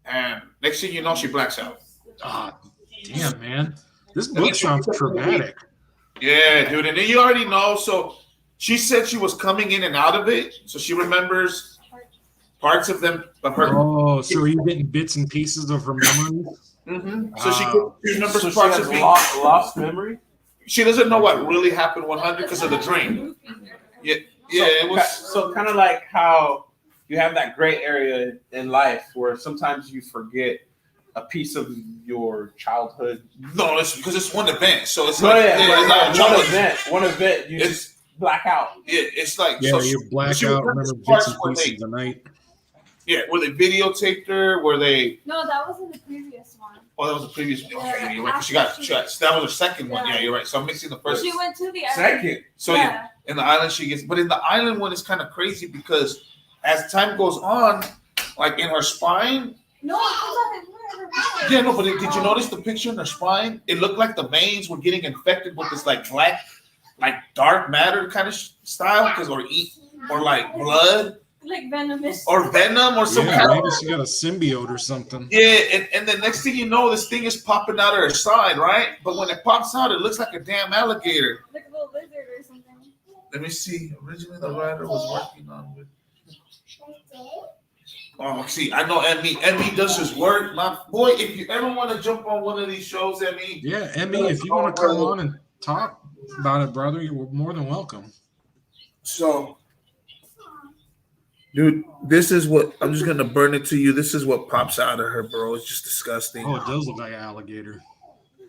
and next thing you know, she blacks out. Ah, damn, man. This book sounds traumatic. Yeah, dude. And then you already know. So she said she was coming in and out of it. So she remembers parts of them, of her. Oh, so are you getting bits and pieces of her memories? So she remembers So parts she of has being. lost memory? she doesn't know what really happened 100 because of the dream. Yeah, it was so kind of like how you have that gray area in life where sometimes you forget a piece of your childhood. no, it's because it's one event, so it's No, like it's not like one event, you It's- just black out. it's like Yeah, so you black she out, remembers remember parts bits and where pieces they- of the night. Yeah, where they videotaped her, where they No, that was in the previous one. that was the previous one. Yeah, Okay, you're right. 'Cause she got that was her second one. Yeah. Yeah, you're right. So I'm mixing the first. She went to the Second. So yeah, in the island she gets, but in the island one it's kind of crazy because as time goes on, like in her spine. No, it was on Yeah, no, but did you notice the picture in her spine? It looked like the veins were getting infected with this like black, like dark matter kind of style, or like blood like venomous. or venom or some Yeah, kind of. maybe she got a symbiote or something. Yeah, and the next thing you know, this thing is popping out of her side, right? But when it pops out, it looks like a damn alligator. Like a little lizard or something. Let me see. Originally, the writer was working on it. Oh, see, I know Emmy does his work. My boy, if you ever want to jump on one of these shows, Emmy. Yeah, Emmy, if you want to come on and talk about it, brother, you're more than welcome. So, dude, this is what I'm just gonna burn it to you. This is what pops out of her, bro. It's just disgusting. Oh, it does look like an alligator.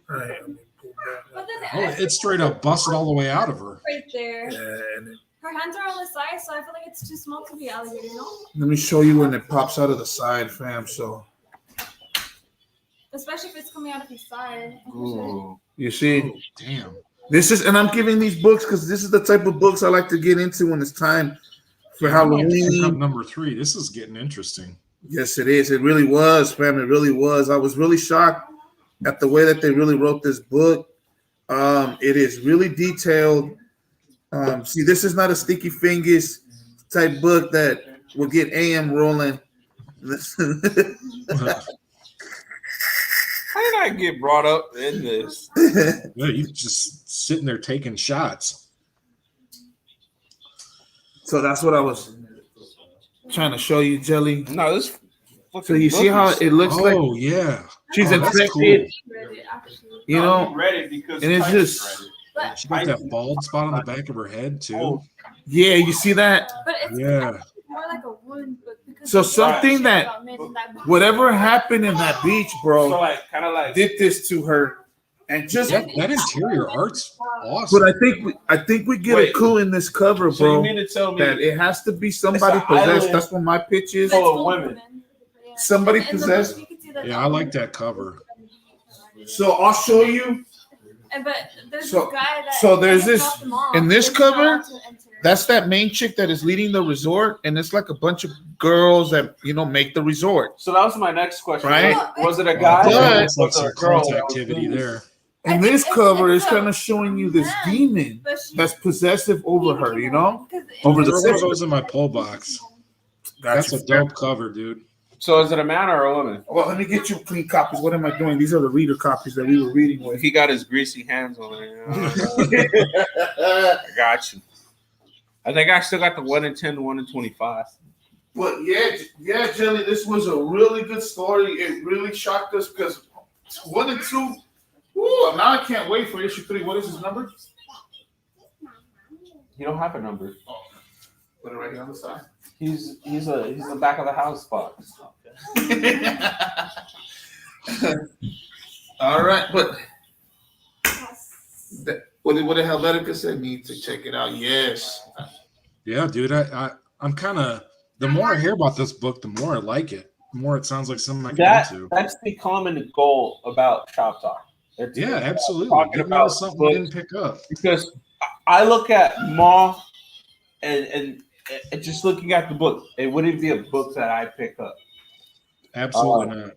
Right. But then Oh, it's straight up busted all the way out of her. right there. And Her hands are on the side, so I feel like it's too small to be alligator, no? let me show you when it pops out of the side, fam. So Especially if it's coming out of his side. Ooh. you see, Oh, damn. this is, and I'm giving these books because this is the type of books I like to get into when it's time for Pick up Halloween. number 3. This is getting interesting. Yes, it is. It really was, fam. It really was. I was really shocked at the way that they really wrote this book. It is really detailed. See, this is not a sticky fingers type book that will get AM rolling. How did I get brought up in this? Yeah, you just sitting there taking shots. So that's what I was trying to show you, Jelly. No, this. So you see how it looks like Oh, yeah. she's Oh, that's infected, cool. Read it, actually. you know? read it because And it's Titus just- read it. But, She got that bald spot on the back of her head, too. Oh, Yeah, you see that? but it's Yeah. more like a wound. But because So it's something that- about men in that book. Whatever happened in that beach, so bro, like kind of like did this to her, and just. That interior art's awesome. But I think we get a Wait. clue in this cover, So you bro, mean to tell me that it has to be somebody It's an possessed. island. That's what my pitch is. But it's full of full of women. Yeah. Somebody In the book, possessed. you can see that Yeah, the I like woman- that cover. So I'll show you. But there's So- this guy that so there's that this- dropped them off. in this He's not cover, allowed to enter. That's that main chick that is leading the resort, and it's like a bunch of girls that make the resort. So that was my next question. Right. Was it a guy? But- or Looks like was it some a girl? cult that was activity doing it? there. And It's- this it's- cover it's is a kind of showing you this man, demon but she- that's possessive over he her, became you a- know? 'cause it- Over the Throw one of sister. those in my pull box. Gotcha. That's a dope cover, dude. So is it a man or a woman? Well, let me get you clean copies. What am I doing? These are the reader copies that we were reading with. He got his greasy hands on it. I got you. I think I still got the 1 in 10, 1 in 25. But yeah, Jelly, this was a really good story. It really shocked us because 1 and 2. Ooh, now I can't wait for issue 3. What is his number? You don't have a number. Put it right here on the side. He's the back of the house spot. All right, but Yes. what did Helvetica said? Need to check it out. Yes. Yeah, dude. I'm kind of, the more I hear about this book, the more I like it. The more it sounds like something I get into. That's the common goal about Shop Talk. It's Yeah, absolutely. talking Get about into something we didn't pick up. because I look at Moth and just looking at the book, it wouldn't be a book that I pick up. Absolutely not.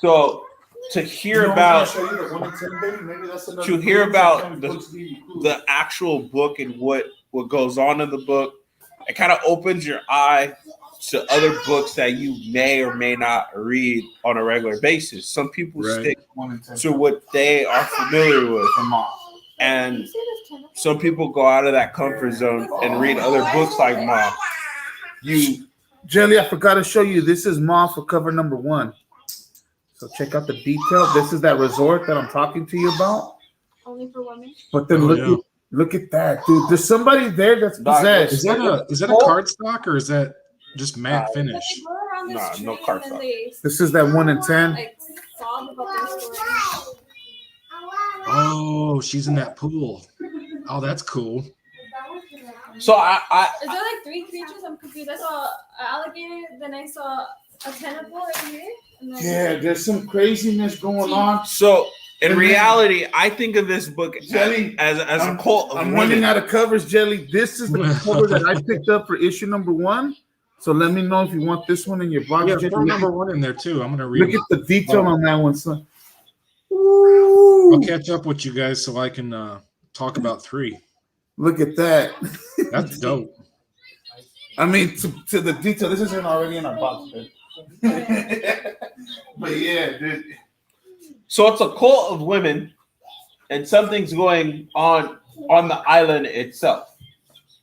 So to hear about the actual book and what goes on in the book, it kind of opens your eye to other books that you may or may not read on a regular basis. Some people Right. stick to what they are familiar with, and some people go out of that comfort zone and read other books like Mom. Jelly, I forgot to show you. This is Mom for cover number 1. So check out the detail. This is that resort that I'm talking to you about. only for women. But then look at that, dude. There's somebody there that's possessed. Is that a card stock or is that just matte finish? They go around this Nah, tree no card and then stock. they This is that 1 in 10. like sob about their story. Oh, she's in that pool. Oh, that's cool. So I Is there like 3 creatures? I'm confused. I saw an alligator, then I saw a tentacle right here. And then Yeah, there's some craziness going on. so in reality, I think of this book Jelly, as a cult of I'm women. running out of covers, Jelly. This is the cover that I picked up for issue number 1. So let me know if you want this one in your box. Yeah, Jelly. throw number 1 in there too. I'm gonna read Look it. at the detail on that one, son. I'll catch up with you guys so I can talk about 3. Look at that. That's dope. I mean, to the detail. This isn't already in our box, dude. But yeah, dude. So it's a cult of women, and something's going on the island itself.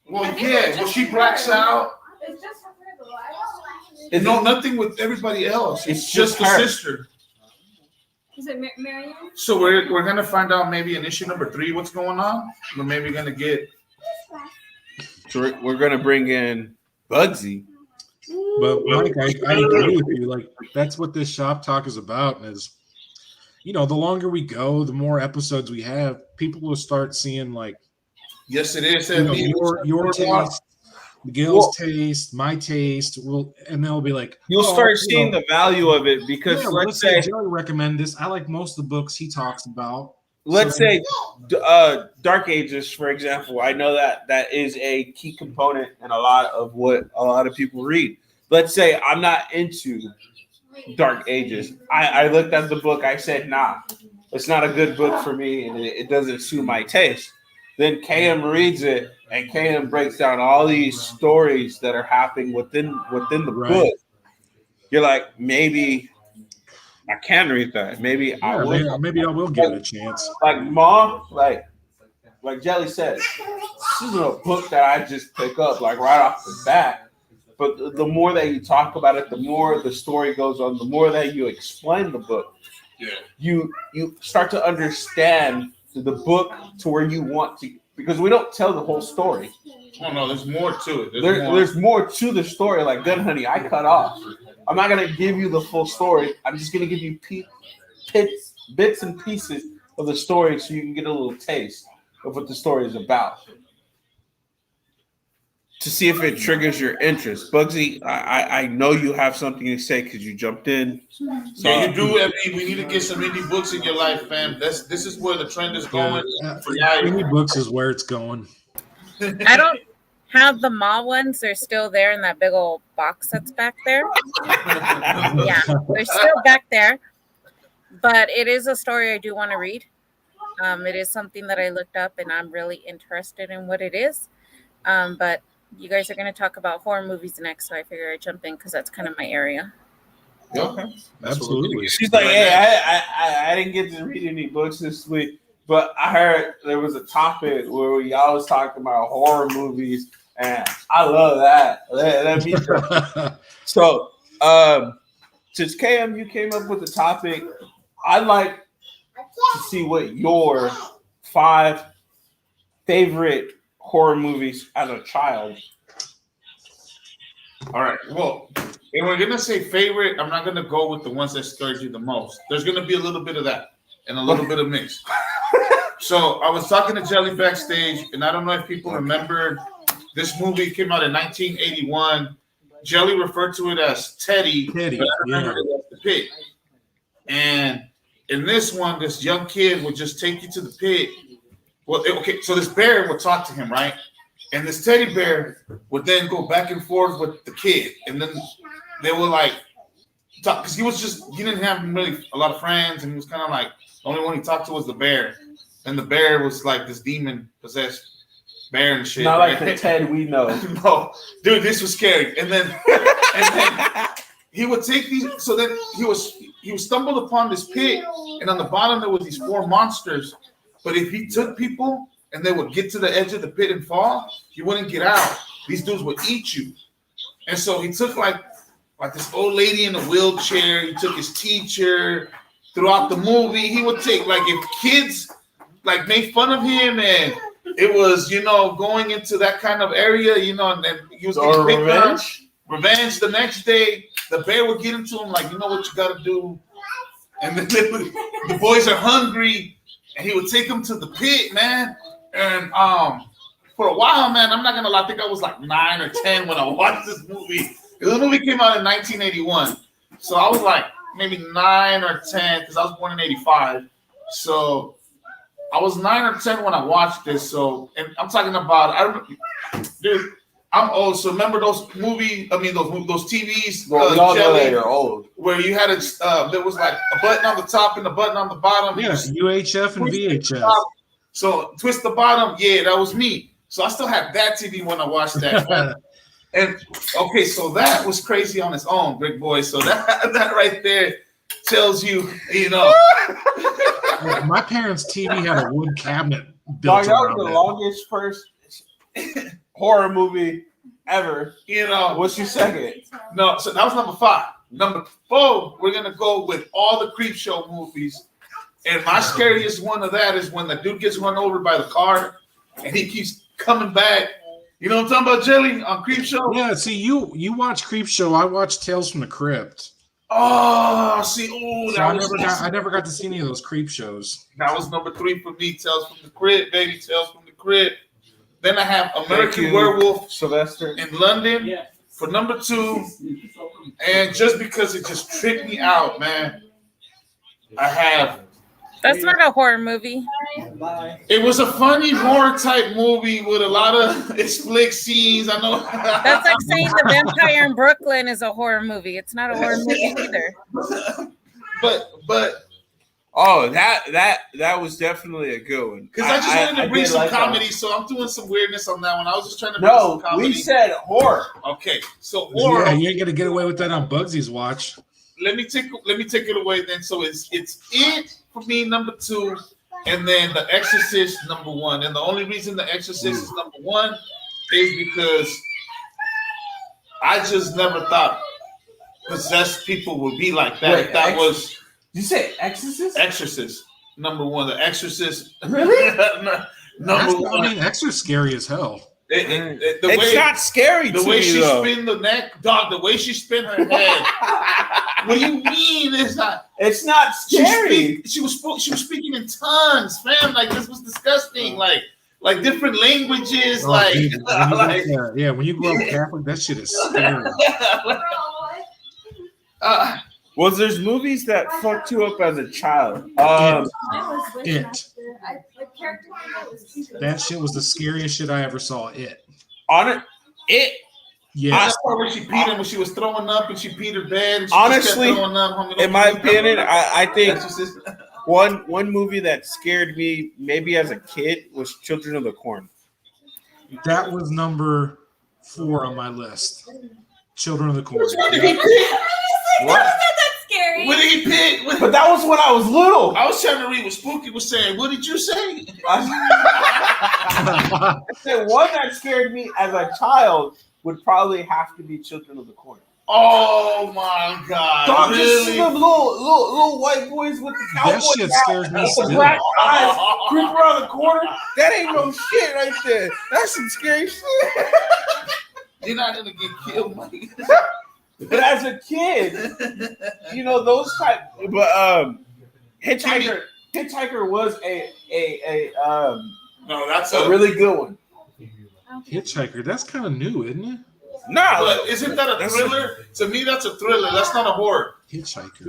Well, yeah. Well, she blacks out. It's just her though. I don't Is No, it- nothing with everybody else. It's It's just just the her. sister. Is it Marianne? So we're gonna find out maybe in issue number 3 what's going on. We're maybe gonna get. So we're gonna bring in Bugsy. But Mike, I agree with you. Like that's what this shop talk is about. Is the longer we go, the more episodes we have, people will start seeing like Yes, it is. your taste, Gil's taste, my taste. And they'll be like, You'll start seeing the value of it because let's say Joey recommend this. I like most of the books he talks about. let's say Dark Ages, for example. I know that is a key component in a lot of what a lot of people read. Let's say I'm not into Dark Ages. I looked at the book. I said, nah, it's not a good book for me, and it doesn't suit my taste. Then KM reads it, and KM breaks down all these stories that are happening within the book. You're like, maybe I can read that. Maybe I will. Maybe I will give it a chance. Like Mom, like Jelly said, this isn't a book that I just pick up like right off the bat. But the more that you talk about it, the more the story goes on. The more that you explain the book, you start to understand the book to where you want to. Because we don't tell the whole story. Oh no, there's more to it. There's more to the story. Like Gun Honey, I cut off. I'm not gonna give you the full story. I'm just gonna give you bits and pieces of the story so you can get a little taste of what the story is about. To see if it triggers your interest. Bugsy, I know you have something to say because you jumped in. So, Yeah, you do. I mean, we need to get some indie books in your life, fam. This is where the trend is going. Indie books is where it's going. I don't have the mall ones. They're still there in that big old box that's back there. Yeah, they're still back there. But it is a story I do want to read. It is something that I looked up and I'm really interested in what it is. But you guys are going to talk about horror movies next, so I figure I'd jump in because that's kind of my area. Okay. Absolutely. she's like, hey, I didn't get to read any books this week, but I heard there was a topic where y'all was talking about horror movies, and I love that. Let me So, since KM, you came up with the topic, I'd like to see what your 5 favorite horror movies as a child. All right. Well, if we're gonna say favorite, I'm not gonna go with the ones that scared you the most. There's gonna be a little bit of that and a little bit of mix. So I was talking to Jelly backstage, and I don't know if people remember this movie came out in 1981. Jelly referred to it as Teddy, but I remember it as the pit. And in this one, this young kid would just take you to the pit. Well, okay, so this bear would talk to him, right? And this teddy bear would then go back and forth with the kid. And then they were like, talk, because he didn't have really a lot of friends. And he was kind of like, the only one he talked to was the bear. And the bear was like this demon possessed bear and shit. Not like the Ted we know. No, dude, this was scary. And then he would take these. So then he was stumbled upon this pit. And on the bottom, there was these 4 monsters. But if he took people and they would get to the edge of the pit and fall, he wouldn't get out. These dudes would eat you. And so he took like this old lady in a wheelchair. He took his teacher. Throughout the movie, he would take, like, if kids, like made fun of him, and it was, you know, going into that kind of area, you know, and then he was getting picked on. Revenge. The next day, the bear would get into him like, you know what you got to do, and then the boys are hungry, and he would take them to the pit, man, and for a while, man, I'm not gonna lie, I think I was like 9 or 10 when I watched this movie. The movie came out in 1981, so I was like maybe 9 or 10 because I was born in '85. So I was 9 or 10 when I watched this. So, and I'm talking about, dude, I'm old. So remember those movies? I mean, those TVs. Well, we all know that you're old. Where you had there was like a button on the top and a button on the bottom. Yeah, UHF and VHS. So twist the bottom. Yeah, that was me. So I still had that TV when I watched that. And okay, so that was crazy on its own, big boy. So that right there tells you, you know. Yeah, my parents' TV had a wood cabinet Dog, built that was around the it. longest first horror movie ever. You know. What's your second? No, so that was number 5. Number 4, we're gonna go with all the Creepshow movies. And my scariest one of that is when the dude gets run over by the car and he keeps coming back. You know what I'm talking about, Jelly, on Creepshow? Yeah, see, you watch Creepshow. I watched Tales from the Crypt. Oh, see, So I never got to see any of those creep shows. That was number 3 for me. Tales from the Crypt, baby. Tales from the Crypt. Then I have American Werewolf Sylvester in London for number 2. And just because it just tripped me out, man, I have. That's not a horror movie. It was a funny horror type movie with a lot of explicit scenes. I know. That's like saying The Vampire in Brooklyn is a horror movie. It's not a horror movie either. But oh, that was definitely a good one. because I just wanted to bring did some like comedy, that. so I'm doing some weirdness on that one. I was just trying to bring some No, comedy. we said horror. Okay, so horror. Yeah, you ain't gonna get away with that on Bugsy's watch. Let me take it away then. So it's it for me, number 2, and then The Exorcist, number 1. And the only reason The Exorcist is number 1 is because I just never thought possessed people would be like that. Wait, That was Did you say Exorcist? Exorcist, number 1. The Exorcist, Really? number 1. I mean, Exor's scary as hell. It's not scary the to way me, she though. spin the neck, dog. The way she spin her head. What do you mean? It's not. It's not scary. She was speaking in tongues, fam. Like this was disgusting. Like different languages. Oh, like, dude, when you like yeah, when you grow up Catholic, that shit is scary. Well, there's movies that fucked you up as a child. It. That shit was the scariest shit I ever saw. It. On it. Yeah. that's part where she peed and when she was throwing up and she peed her bed. And she Honestly, just kept throwing up, in my opinion, I think That's just- one movie that scared me maybe as a kid was Children of the Corn. That was number 4 on my list. Children of the Corn. What did he pick? What? That's scary. What did he pick? But that was when I was little. I was trying to read what Spooky was saying. What did you say? I said one that scared me as a child would probably have to be Children of the Corn. Oh my God! Dog, just really? see them little white boys with the cowboy That shit hat, scares me the still. black eyes, creep around the corner. That ain't no shit right there. That's some scary shit. You're not gonna get killed, Mike. But as a kid, you know those type. But Hitchhiker was a No, that's a really good one. Hitchhiker. That's kind of new, isn't it? Nah, But isn't that a thriller? To me, that's a thriller. That's not a horror. Hitchhiker.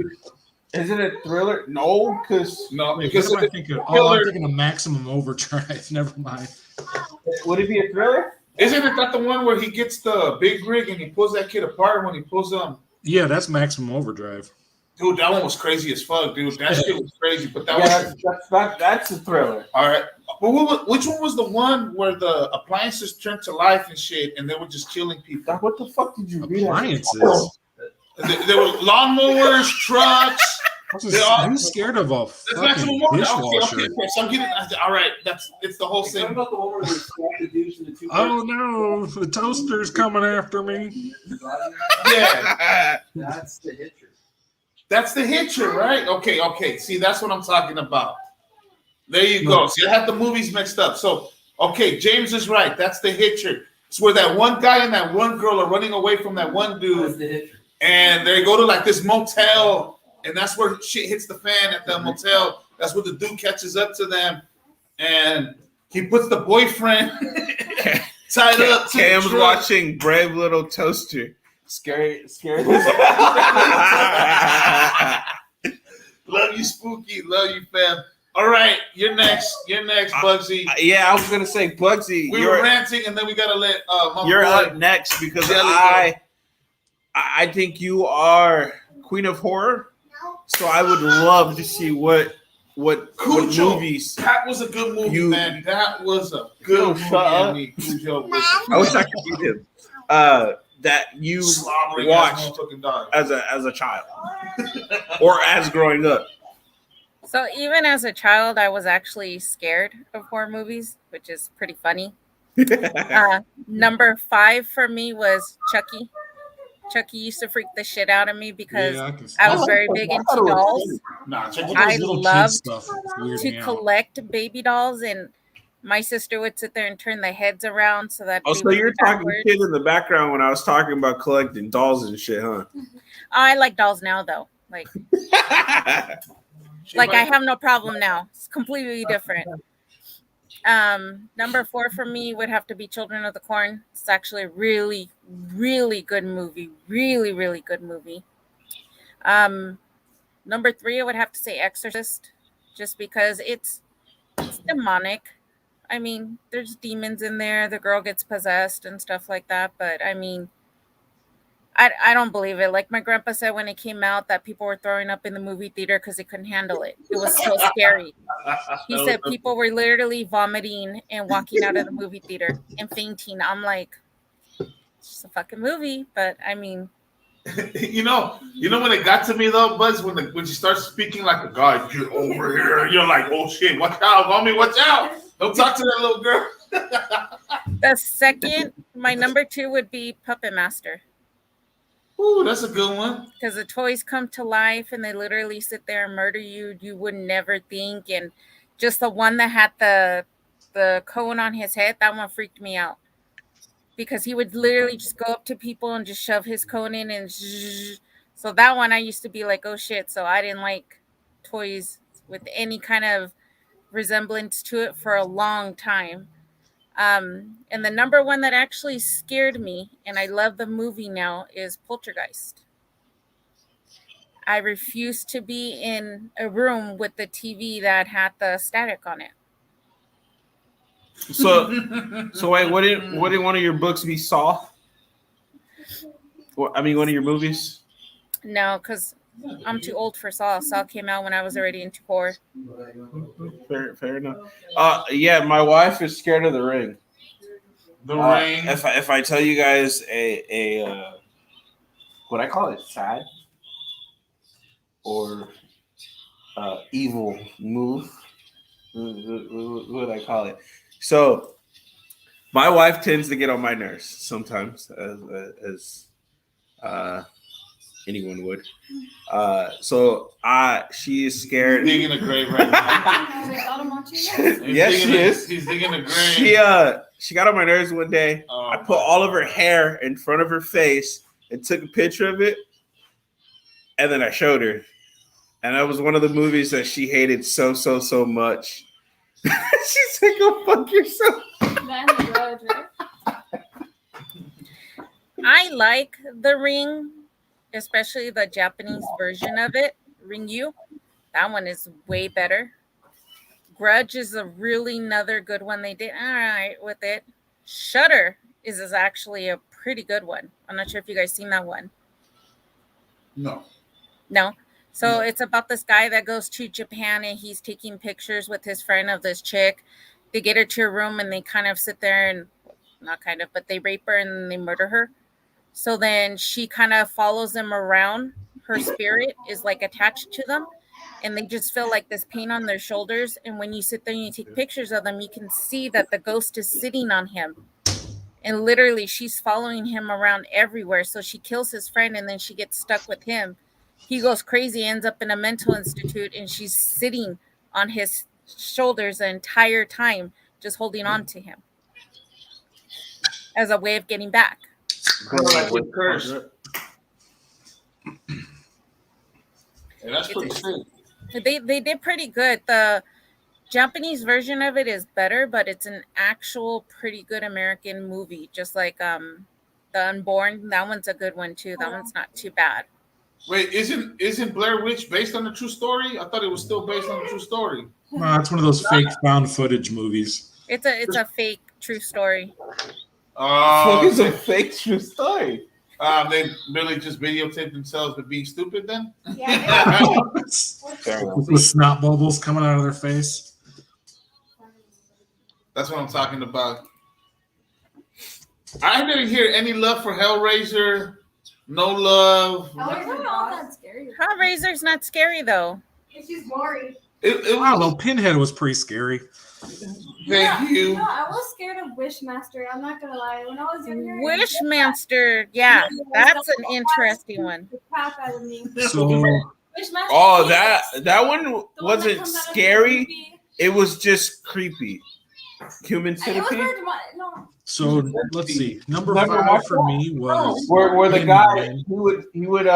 is it a thriller? No, because No, Wait, because what am I if thinking? the Oh, killer, I'm thinking of Maximum Overdrive. Never mind. would it be a thriller? isn't it that the one where he gets the big rig and he pulls that kid apart when he pulls Yeah, that's Maximum Overdrive. Dude, that one was crazy as fuck, dude. That shit was crazy. But that Yeah, was that's a thriller. all right. But which one was the one where the appliances turned to life and shit, and they were just killing people? Doc, what the fuck did you read? Appliances. There were lawnmowers, trucks. Who's scared of a That's fucking maximum order. dishwasher? Okay. So I'm getting all right. It's the whole What thing. about the one where they swap the douche into 2 Oh no, the toaster's coming after me. Yeah, That's the hitcher. that's the hitcher, right? Okay. See, that's what I'm talking about. There you go. See, I have the movies mixed up. So, okay, James is right. That's the Hitcher. It's where that one guy and that one girl are running away from that one dude, and they go to like this motel, and that's where shit hits the fan at the motel. That's where the dude catches up to them, and he puts the boyfriend tied up. Cam's watching Brave Little Toaster. Scary. Love you, Spooky. Love you, fam. All right, you're next. Bugsy. Yeah, I was gonna say, Bugsy. We were ranting, and then we gotta let. You're up next because I think you are Queen of Horror. So I would love to see what movies. That was a good movie, man. That was a good movie. I wish I could see him. That you watched as a child or as growing up. So even as a child, I was actually scared of horror movies, which is pretty funny. Number 5 for me was Chucky. Chucky used to freak the shit out of me because I was very big into dolls. I loved to collect baby dolls, and my sister would sit there and turn the heads around so that. Oh, so you're talking kid in the background when I was talking about collecting dolls and shit, huh? I like dolls now, though. Like I have no problem now. It's completely different. Number 4 for me would have to be Children of the Corn. It's actually a really, really good movie. Really, really good movie. Number 3, I would have to say Exorcist, just because it's demonic. I mean, there's demons in there. The girl gets possessed and stuff like that. But I mean, I don't believe it. Like my grandpa said when it came out that people were throwing up in the movie theater because they couldn't handle it. It was so scary. He said people were literally vomiting and walking out of the movie theater and fainting. I'm like, it's just a fucking movie. But I mean, you know when it got to me though, Buzz, when she starts speaking like a guy, get over here. You're like, oh shit, watch out, homie, watch out. Don't talk to that little girl. The second, my number 2 would be Puppet Master. Ooh, that's a good one. Because the toys come to life and they literally sit there and murder you. You would never think. And just the one that had the cone on his head, that one freaked me out. Because he would literally just go up to people and just shove his cone in and so that one I used to be like, oh shit. So I didn't like toys with any kind of resemblance to it for a long time. And the number 1 that actually scared me, and I love the movie now, is Poltergeist. I refused to be in a room with the TV that had the static on it. So wait, wouldn't one of your books be Saw? One of your movies? No, because I'm too old for Saw. Saw came out when I was already into horror. Fair enough. Yeah, my wife is scared of The Ring. The Ring. If I tell you guys a what I call it, sad or evil move, what would I call it? So my wife tends to get on my nerves sometimes, as anyone would. So she is scared. He's digging a grave right now. Yes, she is. He's digging a grave. She got on my nerves one day. I put all of her hair in front of her face and took a picture of it, and then I showed her. And that was one of the movies that she hated so much. She's like, "Go fuck yourself." I like The Ring, especially the Japanese version of it, Ringu. That one is way better. Grudge is another good one. They did all right with it. Shudder is actually a pretty good one. I'm not sure if you guys seen that one. No. So it's about this guy that goes to Japan and he's taking pictures with his friend of this chick. They get her to a room and they kind of sit there and but they rape her and they murder her. So then she kind of follows them around. Her spirit is like attached to them. And they just feel like this pain on their shoulders. And when you sit there and you take pictures of them, you can see that the ghost is sitting on him. And literally, she's following him around everywhere. So she kills his friend and then she gets stuck with him. He goes crazy, ends up in a mental institute, and she's sitting on his shoulders the entire time, just holding on to him as a way of getting back. Like with curse. Yeah, that's pretty sick. They did pretty good. The Japanese version of it is better, but it's an actual pretty good American movie. Just like The Unborn, that one's a good one too. That one's not too bad. Wait, isn't Blair Witch based on a true story? I thought it was still based on a true story. No, it's one of those fake found footage movies. It's a fake true story. It's a fake true story. They really just videotaped themselves with being stupid then? Yeah. With snot bubbles coming out of their face. That's what I'm talking about. I didn't hear any love for Hellraiser. No love. Hellraiser's not that scary. Hellraiser's not scary though. It's just gory. Wow, well, Pinhead was pretty scary. Thank you. No, I was scared of Wishmaster. I'm not gonna lie. When I was younger, Wishmaster, yeah, that's an interesting one. The crap out of me. So, Wishmaster. Oh, yes. that one The one that wasn't comes out of the scary. movie. It was just creepy. Human It was centipede. very dramatic. No. so let's see. Number Never 5 watched for me was Where the guy Candyman. he would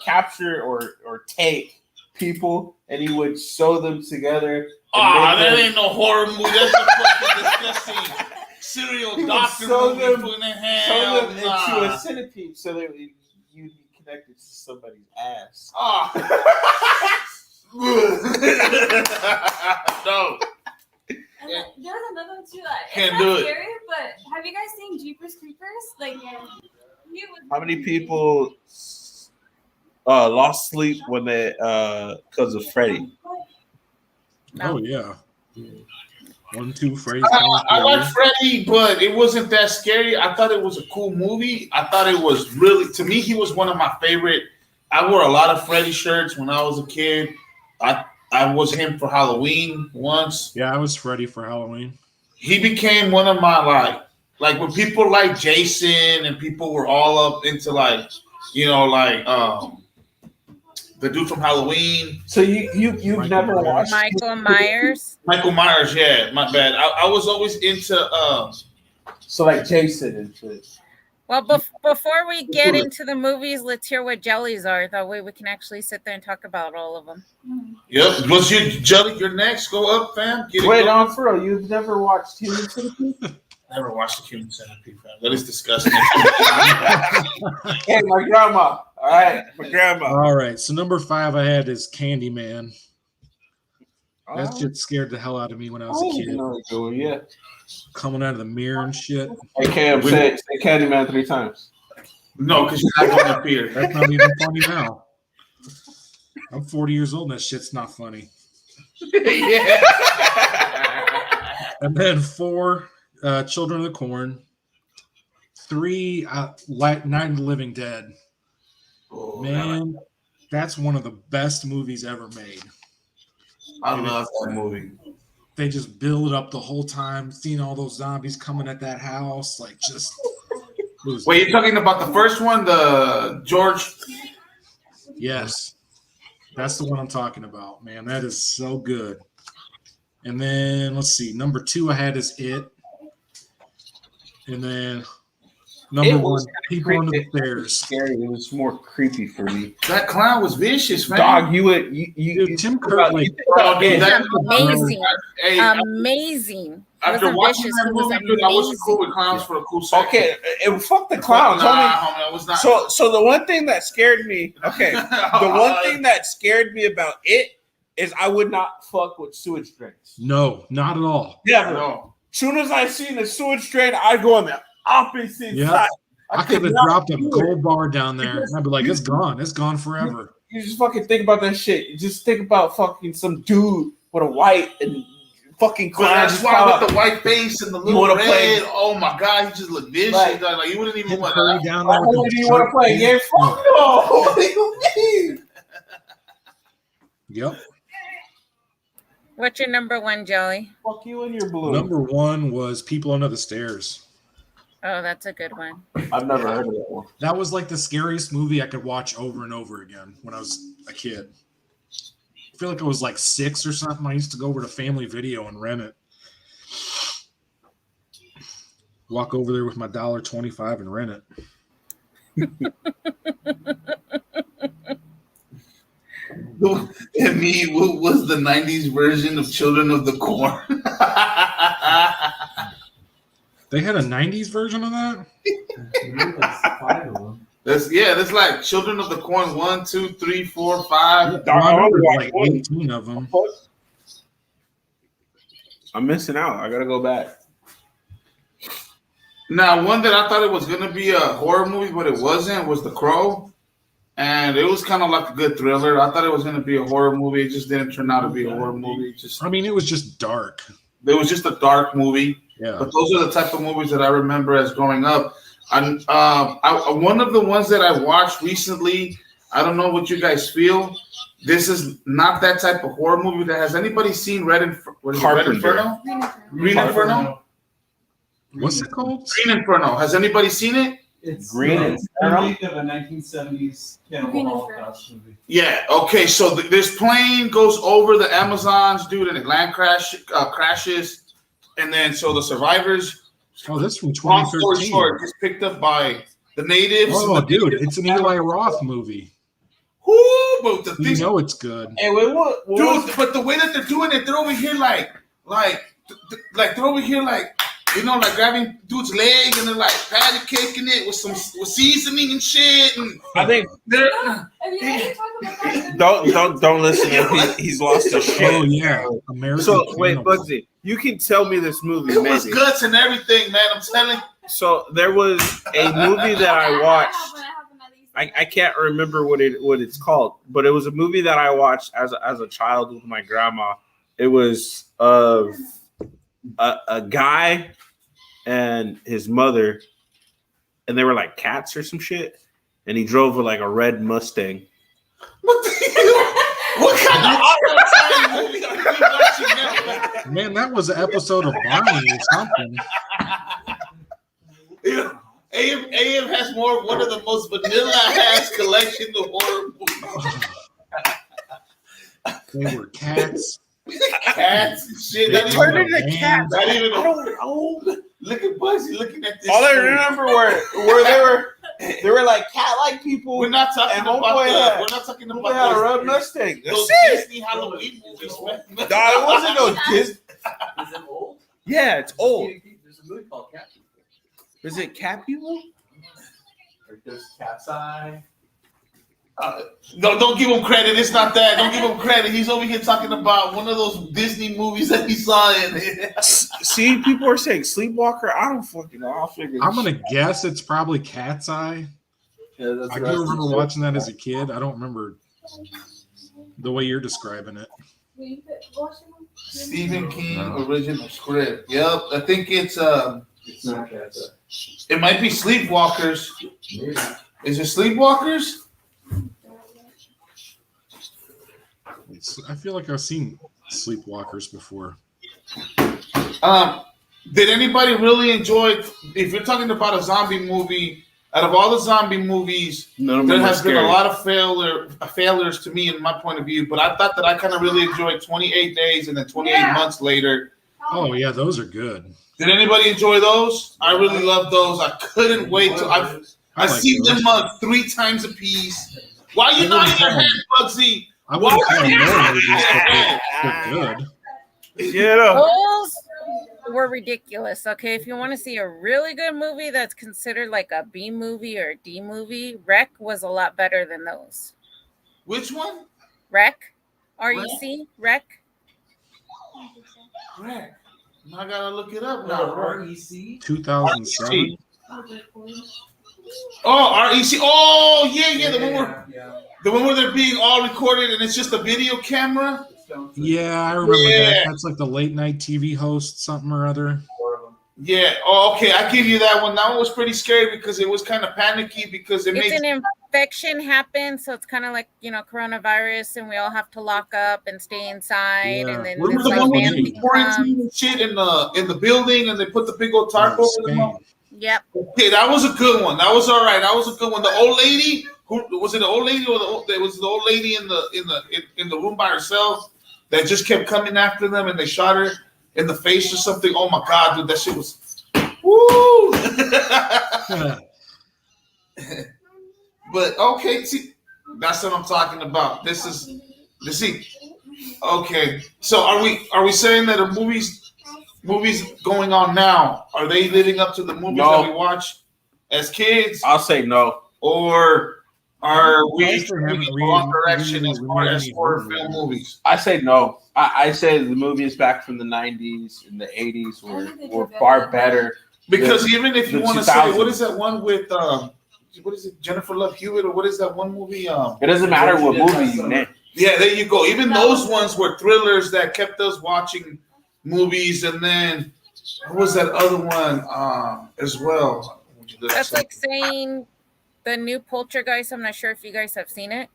capture or take people and he would sew them together. That ain't no horror movie. That's a fucking disgusting serial He would doctor sew movie. them- Putting their Sew hand. them into a centipede so that you'd be connected to somebody's ass. No. And then there's another one too. It's Can't not do it. scary, but have you guys seen Jeepers Creepers? Like, How many people lost sleep when they because of Freddy? Oh yeah. 1, 2, Freddy's I like Freddy, but it wasn't that scary. I thought it was a cool movie. I thought it was really, to me, he was one of my favorite. I wore a lot of Freddy shirts when I was a kid. I was him for Halloween once. Yeah, I was Freddy for Halloween. He became one of my like when people like Jason and people were all up into the dude from Halloween. So you've never watched Michael Myers. Michael Myers, yeah, my bad. I was always into so like Jason and shit. Well, before we get into the movies, let's hear what jellies are. That way we can actually sit there and talk about all of them. Yep. Was you Jelly? You're next. Go up, fam. Get it Wait, going. no, for real, you've never watched Human Centipede? Never watched the Human Centipede, fam. That is disgusting. Hey, my grandma. All right, my grandma. All right, so number 5 I had is Candyman. That Oh, shit scared the hell out of me when I was a kid. Yeah. Coming out of the mirror and shit. Hey, Cam, say Candyman 3 times. No, because you're not going to appear. That's not even funny now. I'm 40 years old and that shit's not funny. Yeah. And then 4, Children of the Corn. 3, Night of the Living Dead. Oh, Man, that's one of the best movies ever made. I love that movie. They just build it up the whole time, seeing all those zombies coming at that house, like just. Wait, you're talking about the first one, the George? Yes, that's the one I'm talking about, man. That is so good. And then let's see, number 2 I had is It, and then number It 1, was People Under the creepy. Stairs. Scary. It was more creepy for me. That clown was vicious, man. Dog, you Dude, Tim Curry, like, Oh, dude, He's that- amazing. Hey, Amazing. after Wasn't watching vicious, that he was movie, dude, I wasn't amazing. cool with clowns for a cool second. Okay, fuck the clowns. Nah, I mean, homie, I was not. so the one thing that scared me, okay, the one thing that scared me about it is I would not fuck with sewage drains. no, not at all. Never. No. Soon as I seen a sewage drain, I go on the opposite Yeah. side. I could have not dropped a do it. gold bar down there, and I'd be like, it's gone forever. You just fucking think about that shit. You just think about fucking some dude with a white and fucking But clown. that's just why pop with up. the white face and the You little wanna red. play- Oh my god, he just looked vicious. Like- dog. Like you wouldn't even Tim want Curry to. down Like, there. with who the do you want to play a game? Fuck no. What do you mean? Yep. What's your number 1, Jelly? Fuck you and your blue. Number 1 was People Under the Stairs. Oh, that's a good one. I've never heard of that one. That was like the scariest movie I could watch over and over again when I was a kid. I feel like I was like 6 or something. I used to go over to Family Video and rent it. Walk over there with my $1.25 and rent it. And me, what was the 90s version of Children of the Corn? They had a 90s version of that? That's like Children of the Corn 1, 2, 3, 4, 5. I remember like 18 of them. I'm missing out. I gotta go back. Now, one that I thought it was gonna be a horror movie, but it wasn't, was The Crow. And it was kind of like a good thriller. I thought it was gonna be a horror movie. It just didn't turn out to be a horror movie. I mean, it was just dark. It was just a dark movie. Yeah. But those are the type of movies that I remember as growing up. And one of the ones that I watched recently, I don't know what you guys feel. This is not that type of horror movie. That has anybody seen Red Inferno? Green Inferno? What's it called? Green Inferno. Has anybody seen it? It's Green Inferno? a remake of a 1970s Cannibal Holocaust movie. Yeah. Okay. So this plane goes over the Amazons, dude, and it crashes, and then so the survivors. Oh, this from Long story 2013. short, it's picked up by the natives. Oh, dude, it's an Eli Roth movie. Whoo, but the You things, know it's good. Hey, wait, what? dude. But the way that they're doing it, they're over here like they're over here like grabbing dude's leg and they're like patty caking it with seasoning and shit. And I think they're don't listen to him. He's lost his shit. Oh yeah, American. So wait, Cannibal. Bugsy, you can tell me this movie. it was Maybe. guts and everything, man. I'm telling. So there was a movie that I watched. I can't remember what it's called, but it was a movie that I watched as a child with my grandma. It was of a guy and his mother, and they were like cats or some shit, and he drove like a red Mustang. What kind of awesome movie are you watching now? Man, that was an episode of Barney or something. AM has one of the most vanilla ass collection of horror movies. They were cats. Cats and shit. They Not turned even, into cats. not even I don't know. look at Bugsy looking at this. All I shit. remember where they were like cat-like people. We're not talking And about homeboy had- we're not talking They had a about red Mustang. those That's it. Disney Halloween movies, man. Dog, it wasn't no Disney. Is it old? Yeah, it's old. There's a movie called Cat People. Is it cat people? Or there's Cat's Eye. No, don't give him credit. It's not that. Don't give him credit. He's over here talking about one of those Disney movies that he saw in. See, people are saying Sleepwalker. I don't fucking know. I'll figure. I'm gonna guess it's probably Cat's Eye. Yeah, that's I do remember watching that as a kid. I don't remember the way you're describing it. Stephen King original script. Yep, I think it's not Cat's Eye. it might be Sleepwalkers. Maybe. Is it Sleepwalkers? I feel like I've seen Sleepwalkers before. Did anybody really enjoy? If you're talking about a zombie movie, out of all the zombie movies, None of there them are has been a scary. lot of failures to me in my point of view. But I thought that I kind of really enjoyed 28 Days and then 28 Months Later. Oh yeah, those are good. Did anybody enjoy those? I really love those. I couldn't wait till I've I like seen those. them 3 times a piece. Why are you nodding your head, Bugsy? I wouldn't call them Why- horror movies, but they're good. Get up. Those were ridiculous. Okay, if you want to see a really good movie that's considered like a B movie or a D movie, Rec was a lot better than those. Which one? Rec, REC, Rec. Correct. Now I gotta look it up now. REC? 2007. Oh, REC. Oh, yeah. Yeah. The one where they're being all recorded and it's just a video camera. Yeah, I remember Yeah. that. That's like the late night TV host, something or other. Yeah. Oh, okay. I give you that one. That one was pretty scary because it was kind of panicky because it It's made. an infection happens, so it's kind of like coronavirus, and we all have to lock up and stay inside, Yeah. and then Remember this the like one where man they thing quarantine comes. and shit in the building and they put the big old tarp over them? Spain. Yep. Okay, that was a good one. That was all right. That was a good one. The old lady who was it? The old lady or it was the old lady in the room by herself that just kept coming after them and they shot her in the face or something. Oh my god, dude, that shit was woo. But okay, see, that's what I'm talking about. This is. Okay, so are we saying that the movies going on now, are they living up to the movies that we watched as kids? I'll say no. Or are we Yes, they haven't in the wrong direction as far remade as any horror horror film movies? I say no. I say the movies back from the 90s and the 80s were far better. Because even if you the want to say, 2000s. what is that one with what is it, Jennifer Love Hewitt, or what is that one movie? It doesn't matter what movie you name. Yeah, there you go. Even those ones were thrillers that kept us watching movies. And then what was that other one as well? That's like saying the new Poltergeist, I'm not sure if you guys have seen it,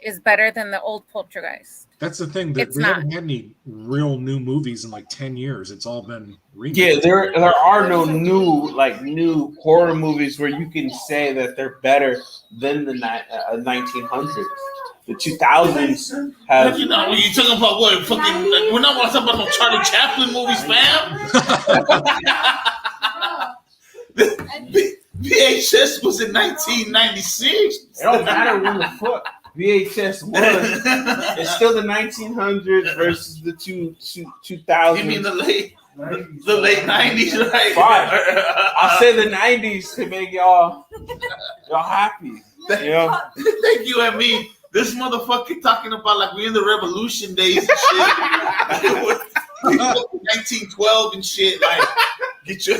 is better than the old Poltergeist. That's the thing. They haven't had any real new movies in like 10 years. It's all been remakes. Yeah, there are no new horror movies where you can say that they're better than the 1900s. The 2000s have. You know, you talking about what? Fucking, we're not talking about no Charlie Chaplin movies, fam. VHS was in 1996. It don't matter when the fuck VHS was. It's still the 1900s versus the 2000s. You mean the late 90s, right? Fine. I'll say the 90s to make y'all happy. You know? Thank you and me. This motherfucker talking about like we're in the revolution days and shit. 1912 and shit. Like, get your.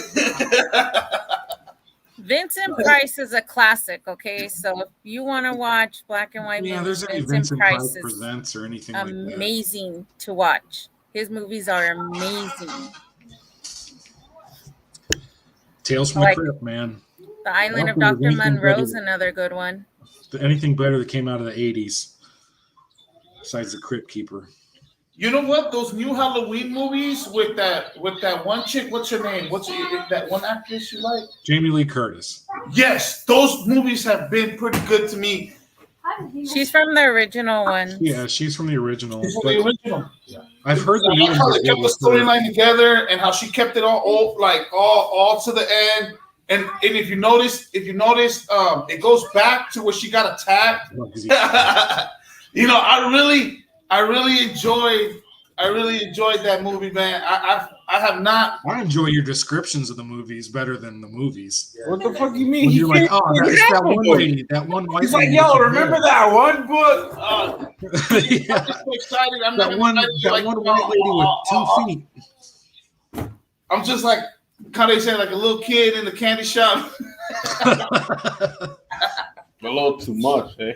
Vincent Price is a classic, okay? So if you want to watch black and white movies, there's any Vincent Price is Presents or anything like that. amazing to watch. His movies are amazing. Tales from the Crypt, man. The Island of Dr. Monroe is another good one. Anything better that came out of the 80s besides The Crypt Keeper. You know what? Those new Halloween movies with that one chick. What's her name? What's that one actress you like? Jamie Lee Curtis. Yes, those movies have been pretty good to me. She's from the original one. Yeah, she's from the original. She's from the original. I've heard the I new love how they kept the storyline together and how she kept it all to the end. And if you notice, it goes back to where she got attacked. You know, I really enjoyed that movie, man. I have not. I enjoy your descriptions of the movies better than the movies. What the fuck you mean? When you're like, oh, that's that one lady, that one white. He's like, lady yo, remember that one book? Yeah. I'm so excited. I'm that one white lady with 2 feet. I'm just like, how they say, like a little kid in the candy shop. A little too much, eh?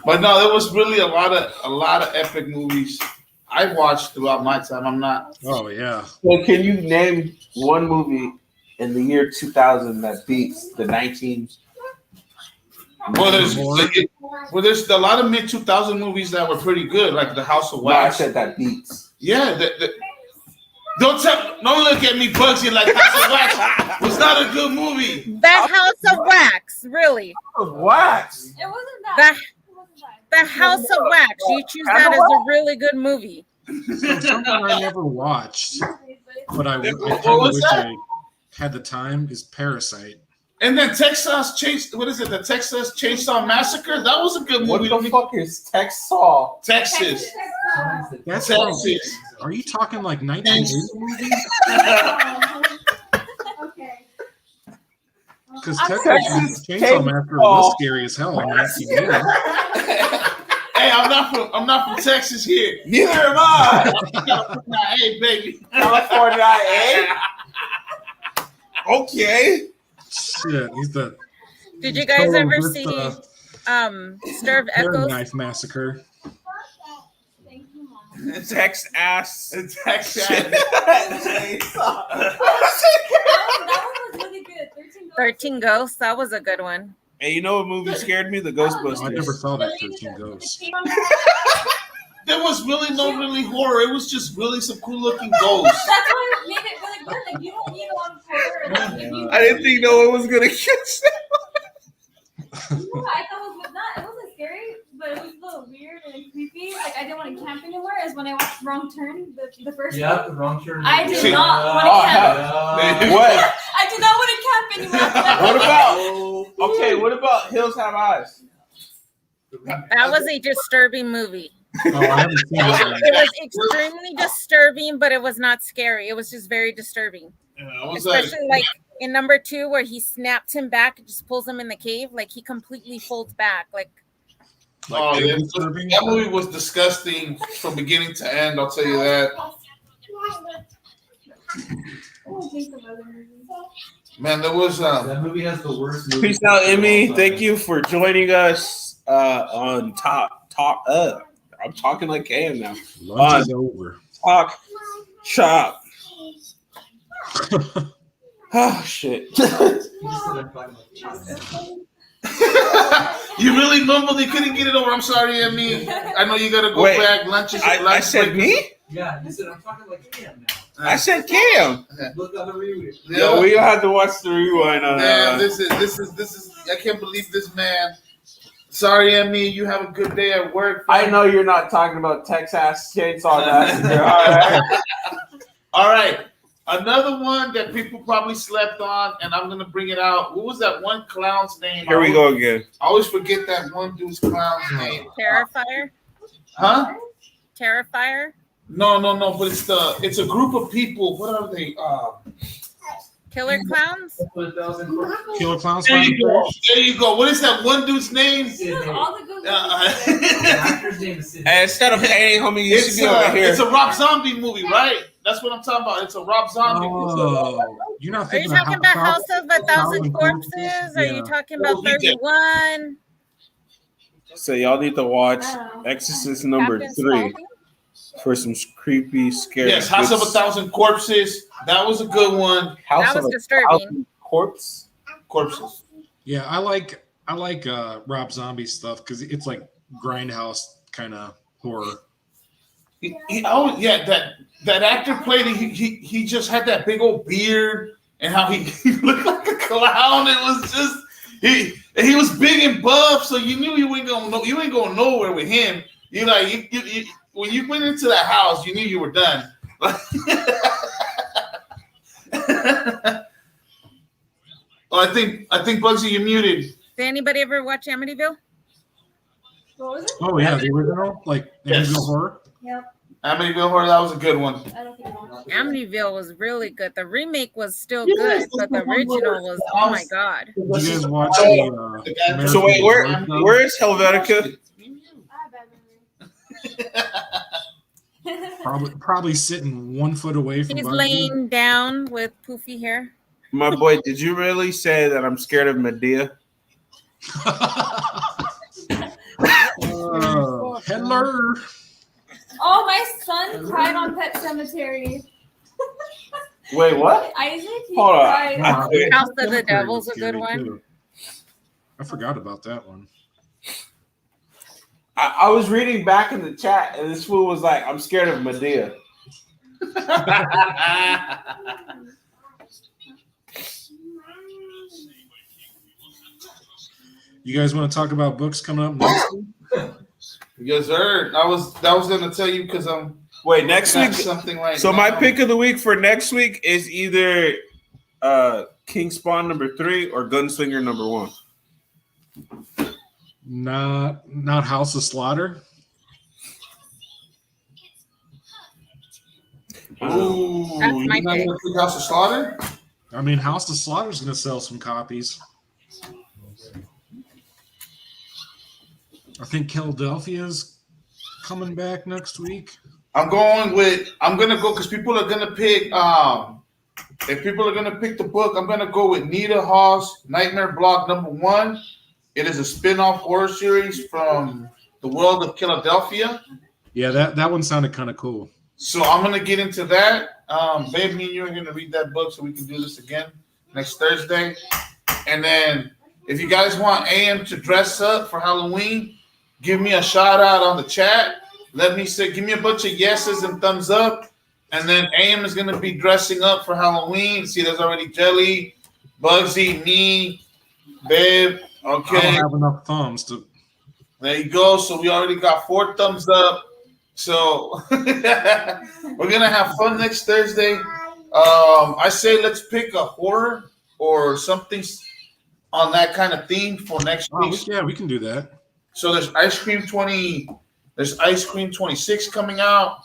But no, there was really a lot of epic movies I watched throughout my time. I'm not. Oh yeah. Well, can you name one movie in the year 2000 that beats the 19? Well, there's a lot of mid 2000 movies that were pretty good, like The House of Wax. No, I said that beats. Yeah. Don't look at me, Bugsy, like House of Wax was not a good movie. That House of Wax, really? Wax. It wasn't that. The House of Wax. You choose that as a really good movie. Something I never watched, but I kind of wish I had the time is Parasite. And then The Texas Chainsaw Massacre? That was a good movie. What the fuck is Texas? Texas. That's Texas. Are you talking like 1980 movies? Okay. Because Texas Chainsaw Massacre was scary as hell in 1980. Hey, I'm not from Texas here. Neither am I. Hey, baby. California, eh? Okay. Shit, he's the. Did you guys ever see Stir of Pear Echoes? Knife Massacre? Thank you, Mom. Tex ass. Texas. That one was really good. 13 Ghosts. That was a good one. Hey, you know what movie scared me? The I Ghostbusters. never saw that 13 Ghosts. There was really no horror. It was just really some cool looking ghosts. That's what made it really Like you don't need a lot of horror. Like, if you, I didn't think no one was gonna catch that. I thought it was not. It wasn't scary, but it was a little weird and creepy. Like I didn't want to camp anymore. As when I watched Wrong Turn, the first Yeah, one. the wrong turn. I did not want to camp. What? I did not want to camp anymore. What about? Okay, what about Hills Have Eyes? That was a disturbing movie. Oh, I haven't seen that. It was extremely disturbing, but it was not scary. It was just very disturbing. I was Especially like in number 2 where he snaps him back and just pulls him in the cave. Like he completely folds back. Like oh, Like, yeah, disturbing? that movie was disgusting from beginning to end. I'll tell you that. Oh, think of other movies. Man, there was That movie has the worst movie. Peace out, Emmy. Thank you for joining us on Talk. I'm talking like KM now. Lunch is over. Talk Shop. Oh shit. You just said I'm talking about you really mumbled. You couldn't get it over. I'm sorry, Emmy. I know you gotta go Wait, back. Lunch is I lunch said break. me? Yeah, you said I'm talking like Cam now. I said Cam. Look on the rewind. Yo, we have to watch the rewind on Man, this is. I can't believe this man. Sorry, Emmy. You have a good day at work. I know you're not talking about Texas Chainsaw Massacre. All right. All right. Another one that people probably slept on, and I'm gonna bring it out. What was that one clown's name? Here we go again. I always forget that one dude's clown's name. Terrifier. Huh? Terrifier. No. But it's a group of people. What are they? Killer clowns. Killer Clowns. There you go. There you go. What is that one dude's name? All the good The actor's name is Sid. And instead of paying, homie, you should be over here. It's a Rob Zombie movie, right? That's what I'm talking about. It's a Rob Zombie movie. Oh, you're not Are you thinking talking about House of a Thousand Corpses? Are you talking about Oh, he did. 31? So y'all need to watch Oh. Exorcist number Captain 3 Spaulding? for some creepy, scary. Yes, House of a Thousand Corpses. That was a good one. House That of was a disturbing. Thousand Corpse. Corpses. Yeah, I like Rob Zombie stuff because it's like grindhouse kind of horror. That actor played it. He just had that big old beard and how he looked like a clown. It was just he was big and buff, so you knew you ain't going nowhere with him. You like you when you went into that house, you knew you were done. Oh, I think Bugsy, you're muted. Did anybody ever watch Amityville? What was it? Oh yeah, the original like Yes. Amityville horror. Yep. Amityville Horror, that was a good one. I don't think I watched it. Amityville was really good. The remake was still Yes, good, but the original was, oh my god. Did you guys watch the? American So wait, Horror Show? where is Helvetica? I have bad memory. Probably sitting 1 foot away from. He's Bugsy. laying down with poofy hair. My boy, did you really say that I'm scared of Medea? Hello. Oh, my son cried on Pet Cemetery. Wait, what? Isaac, he Hold on. cried. House of the Devil's a good one. I forgot about that one. I was reading back in the chat, and this fool was like, "I'm scared of Medea." You guys want to talk about books coming up next week? Yes, sir. I was gonna tell you because I'm Wait, next got week. something right So now. my pick of the week for next week is either King Spawn number 3 or Gunslinger number 1. Not House of Slaughter. Ooh, That's my you not pick. gonna pick House of Slaughter? I mean, House of Slaughter is going to sell some copies. I think Philadelphia's coming back next week. I'm gonna go because people are gonna pick. If people are gonna pick the book, I'm gonna go with Nita Hall's Nightmare Block number 1. It is a spin-off horror series from the world of Philadelphia. Yeah, that one sounded kind of cool. So I'm gonna get into that. Babe, me and you are gonna read that book so we can do this again next Thursday. And then if you guys want AM to dress up for Halloween, give me a shout out on the chat. Let me say, give me a bunch of yeses and thumbs up, And then AM is gonna be dressing up for Halloween. See, there's already Jelly, Bugsy, me, Babe. Okay. I don't have enough thumbs to. There you go. So we already got 4 thumbs up. So we're gonna have fun next Thursday. I say let's pick a horror or something on that kind of theme for next week. Yeah, we can do that. So there's Ice Cream 20. There's Ice Cream 26 coming out.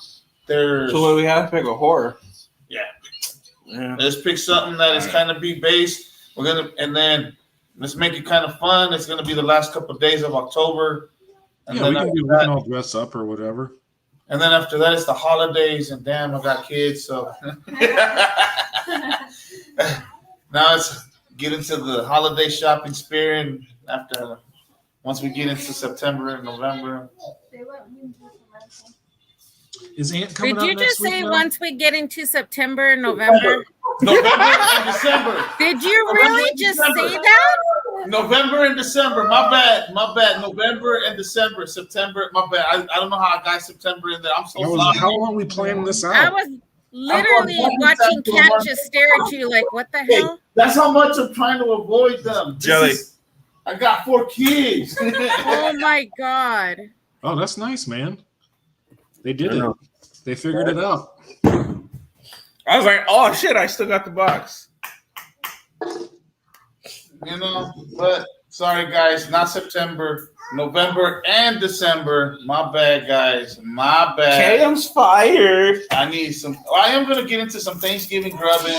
There's So we have to pick a horror. Yeah. Yeah. Let's pick something that is kind of be based. And then let's make it kind of fun. It's gonna be the last couple of days of October. And Yeah, then we can all dress up or whatever. And then after that, it's the holidays, and damn, I got kids, so now it's get into the holiday shopping spirit. And once we get into September and November, Is Aunt coming Did out you next just say week now? once we get into September, November? November and December. Did you really just say that? November and December. My bad. November and December. September. My bad. I don't know how I got September in there. I'm so sorry. How long we planning this out? I was literally watching Cat just stare at you like, what the hell? That's how much I'm trying to avoid them. Jelly. I got 4 kids. Oh my God. Oh, that's nice, man. They did it. They figured it out. I was like, oh shit, I still got the box. But sorry guys, not September, November and December. My bad, guys. My bad. KM's fired. I need some. I am gonna get into some Thanksgiving grubbing,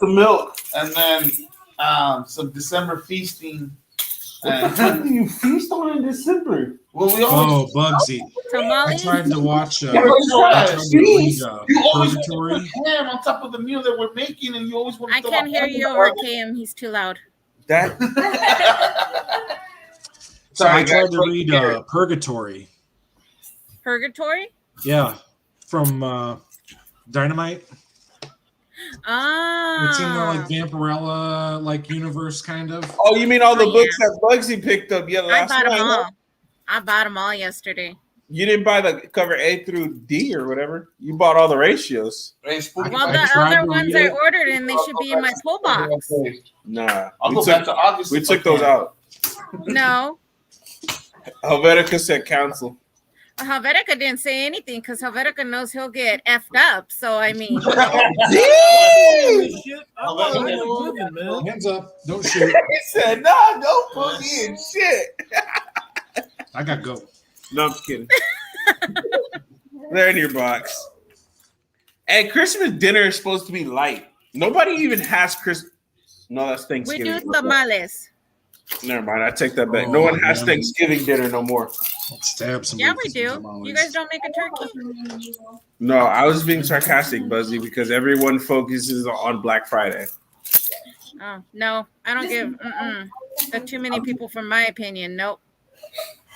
The milk. and then some December feasting. What the fuck do you feast on in December? Well, we always. Oh, Bugsy. I Tamales? tried to watch You always want Purgatory. to put ham on top of the meal that we're making, and you always want to. I can't hear you over KM. He's too loud. That So I Sorry, tried guys. to read Purgatory. Purgatory? Yeah, from Dynamite. It's in the like Ah. Vampirella like universe kind of. Oh, you mean all the Oh, books that Bugsy picked up I last bought them night? all. Huh? I bought them all yesterday. You didn't buy the cover A through D or whatever. You bought all the ratios. Hey, Spooky, Well, I the tried other to ones read I it. ordered and they should be in my pull box. Nah, I'll go back to August. we if took I those can. out. No. Helvetica said cancel. Helvetica didn't say anything because Helvetica knows he'll get effed up. So, I mean, Hands up! Don't shoot. He said, "Nah, go put me in shit." I got go. No, I'm kidding. They're in your box. And Christmas dinner is supposed to be light. Nobody even has Christmas. No, that's we Thanksgiving. do tamales. Never mind. I take that back. Oh, No one has man. Thanksgiving dinner no more. Let's stab some. Yeah, we do. You guys don't make a turkey? No, I was being sarcastic, Buzzy, because everyone focuses on Black Friday. Oh, no. I don't give. There are too many people, for my opinion. Nope.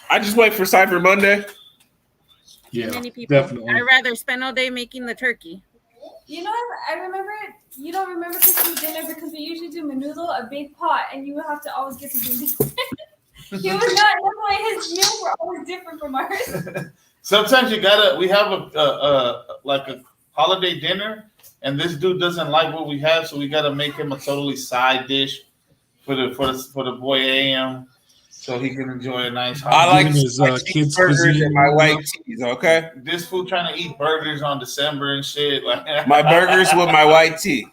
I just wait for Cyber Monday. Yeah, Too many people. definitely. I'd rather spend all day making the turkey. You know, I remember it. You don't remember Christmas dinner because we usually do menudo, a big pot, and you would have to always get something different. He was not. That's why his meals were always different from ours. Sometimes you gotta. We have a like a holiday dinner, and this dude doesn't like what we have, so we gotta make him a totally side dish for the boy AM, so he can enjoy a nice. I like Giving his, my kids' cheeseburgers cuisine. and my white teas, okay? This fool trying to eat burgers on December and shit. Like My burgers with my white tea.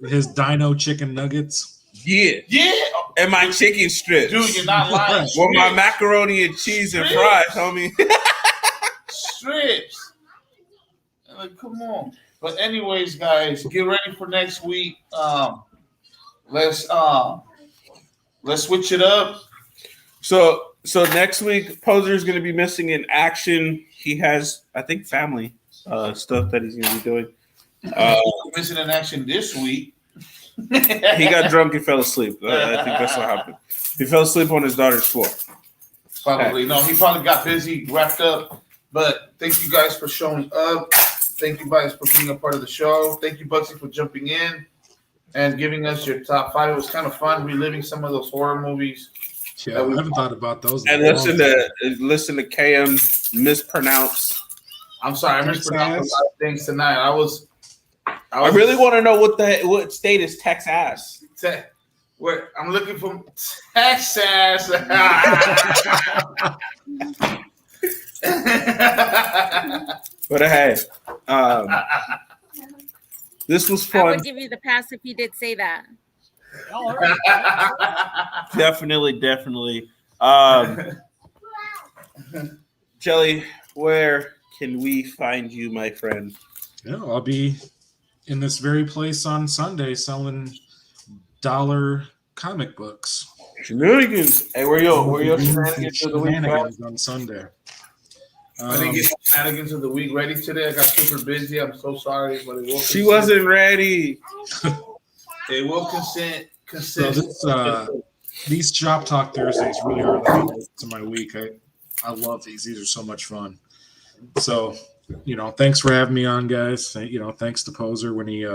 His Dino chicken nuggets. Yeah. Yeah, And my chicken strips. dude, you're not lying. With my macaroni and cheese and fries, homie. Strips. Like, come on. But anyways, guys, get ready for next week. Let's switch it up. So next week, Poser's going to be missing in action. He has, I think, family stuff that he's going to be doing. Missing in action this week. He got drunk and fell asleep. I think that's what happened. He fell asleep on his daughter's floor. Probably. No, he probably got busy, wrapped up. But thank you guys for showing up. Thank you guys for being a part of the show. Thank you, Bugsy, for jumping in and giving us your top 5. It was kind of fun reliving some of those horror movies. Yeah, I haven't thought about those. in And a long time. listen to KM mispronounce I'm sorry, I mispronounced a lot of things tonight. I really want to know what state is Texas. Where I'm looking for Texas. But hey, this was I fun. would give you the pass if you did say that. Definitely. Jelly, where can we find you, my friend? Yeah, I'll be in this very place on Sunday selling dollar comic books. Shenanigans. Hey, where your shenanigans of the week, bro? On Sunday. I didn't get my shenanigans of the week ready today. I got super busy. I'm so sorry, but it will. She wasn't ready. It will consist. So these Shop Talk Thursdays really are the highlight to my week. I love these. These are so much fun. So, thanks for having me on, guys. Thanks to Poser when he,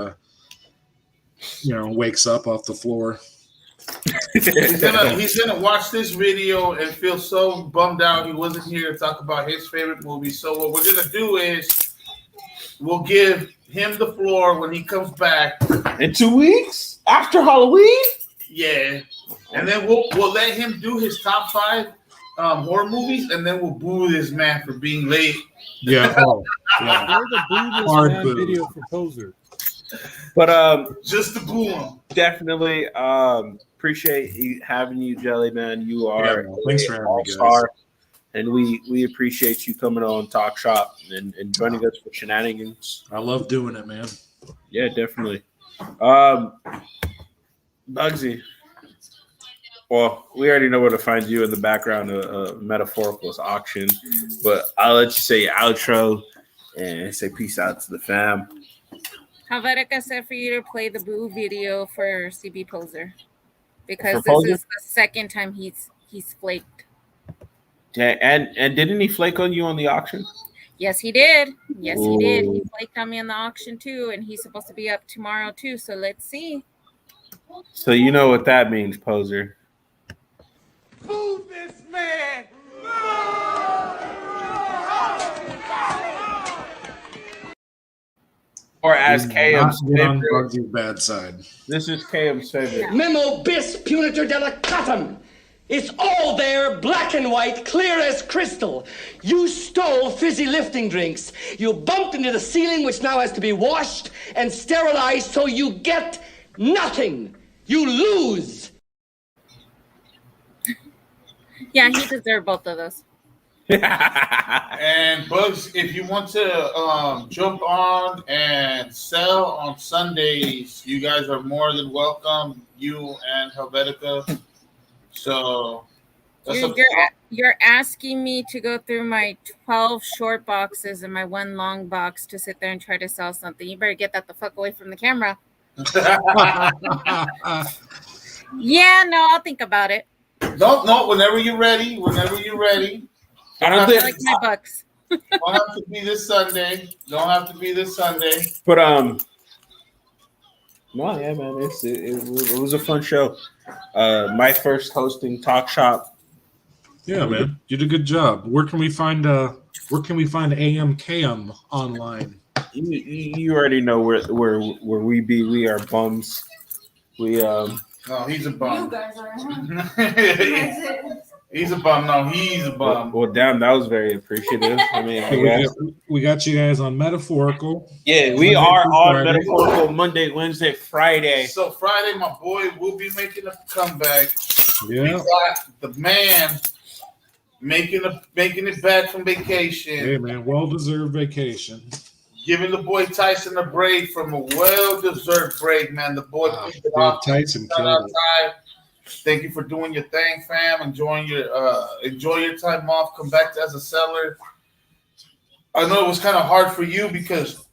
wakes up off the floor. He's gonna watch this video and feel so bummed out he wasn't here to talk about his favorite movie. So what we're gonna do is we'll give him the floor when he comes back in 2 weeks after Halloween. Yeah, and then we'll let him do his top 5 horror movies, and then we'll boo this man for being late. Yeah, They're the boo this man video for Poser. But just to boo him. Definitely appreciate having you, Jelly Man. You are thanks for having me, guys. And we appreciate you coming on Talk Shop and joining us for shenanigans. I love doing it, man. Yeah, definitely. Bugsy. Well, we already know where to find you in the background of Metaphorical's auction, but I'll let you say your outro and say peace out to the fam. Helvetica said for you to play the boo video for CB Poser because Poser? this is the second time he's flaked. Yeah, and didn't he flake on you on the auction? Yes, he did. Yes, he did. He Ooh. flaked on me on the auction too, and he's supposed to be up tomorrow too. So let's see. So you know what that means, Poser. Boo this man! Or as KM's on favorite. Bugsy's bad side. This is KM's favorite. Memo bis punitor delicatum. It's all there, black and white, clear as crystal. You stole fizzy lifting drinks. You bumped into the ceiling, which now has to be washed and sterilized, so you get nothing. You lose. Yeah, he deserved both of those. And Bugs, if you want to jump on and sell on Sundays, you guys are more than welcome. You and Helvetica. So You're asking me to go through my 12 short boxes and my 1 long box to sit there and try to sell something. You better get that the fuck away from the camera. Yeah, no, I'll think about it. No, whenever you're ready. I don't think I like my bucks. Don't have to be this Sunday. But no, yeah, man, it was a fun show. My first hosting Talk Shop. Yeah, man, you did a good job. Where can we find AMKM online? You already know where we be. We are bums. No, he's a bum. You guys are. Huh? He's a bum. No, he's a bum. Well, damn, that was very appreciative. I mean, we got you guys on Metaphorical. Yeah, we are on Metaphorical Monday, Wednesday, Friday. So Friday, my boy will be making a comeback. Yeah, we got the man making it back from vacation. Hey, man, well-deserved vacation. Giving the boy Tyson a break from a well-deserved break, man. The boy picked it off. Tyson killed it. Thank you for doing your thing, fam. Enjoy your time off. Come back as a seller. I know it was kind of hard for you because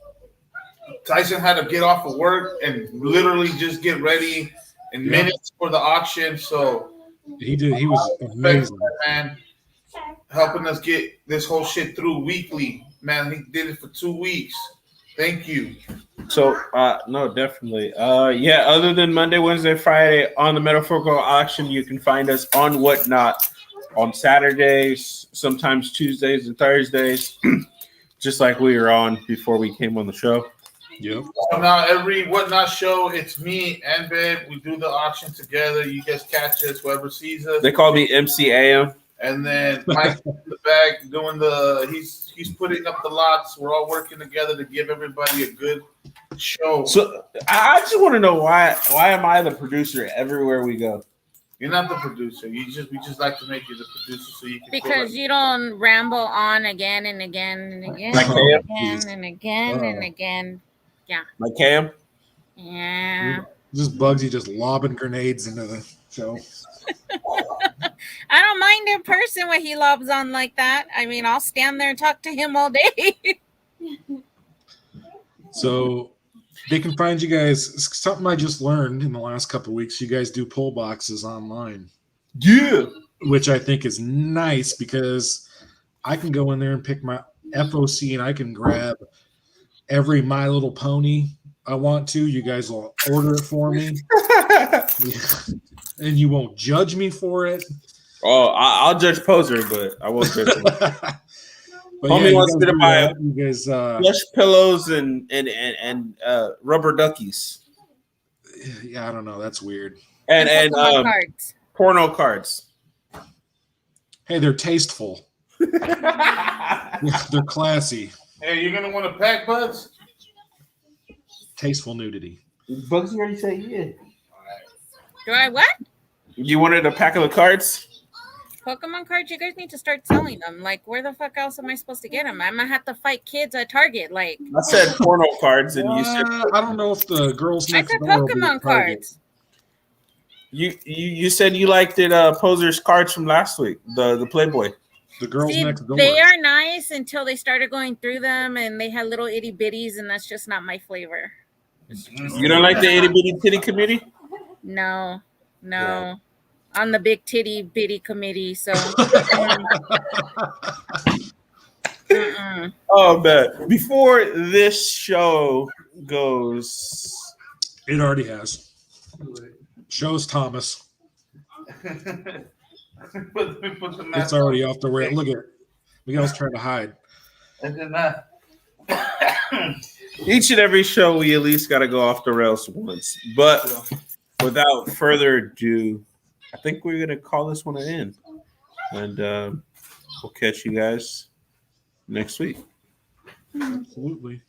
Tyson had to get off of work and literally just get ready in minutes for the auction. So he did. He was amazing, man. Helping us get this whole shit through weekly, man. He did it for 2 weeks. Thank you. So, no, definitely. Yeah, other than Monday, Wednesday, Friday on the Metaphorical Auction, you can find us on Whatnot on Saturdays, sometimes Tuesdays and Thursdays. just like we were on before we came on the show. Yep. So now every Whatnot show, it's me and Babe. We do the auction together. You guys catch us, whoever sees us. They call me MCAM. And then Mike's in the back doing he's putting up the lots. We're all working together to give everybody a good show. So I just want to know why am I the producer everywhere we go? You're not the producer. We just like to make you the producer so you can. Because you don't ramble on again and again and again Like and Cam? again and again and again. Yeah. Like Cam? Yeah. Just Bugsy just lobbing grenades into the show. I don't mind in person when he lobs on like that. I mean, I'll stand there and talk to him all day. So they can find you guys. Something I just learned in the last couple of weeks. You guys do pull boxes online. Yeah. Which I think is nice because I can go in there and pick my FOC and I can grab every My Little Pony I want to. You guys will order it for me. And you won't judge me for it. Oh, I'll judge Poser, but I won't judge him. But Homie yeah, wants me to buy you guys plush pillows and rubber duckies. Yeah, I don't know. That's weird. And cards. Porno cards. Hey, they're tasteful. They're classy. Hey, you're gonna want to pack, Buds? Tasteful nudity. Bugsy already said yeah. Do I what? You wanted a pack of the cards? Pokemon cards? You guys need to start selling them. Like, where the fuck else am I supposed to get them? I'm gonna have to fight kids at Target. Like, I said porno cards, and you said I don't know if the girls I next said door will be Pokemon at Target. cards. you said you liked it. Poser's cards from last week, the Playboy. The girls See, next door. they are nice until they started going through them, and they had little itty bitties, and that's just not my flavor. You don't like the itty bitty titty committee? No. On the big titty bitty committee, so. Oh man! Before this show goes, It already has. Shows Thomas. It's already off the rail. Look at it. Miguel's trying to hide. And then that. each and every show we at least got to go off the rails once. But without further ado, I think we're gonna call this one an end, and we'll catch you guys next week. Absolutely.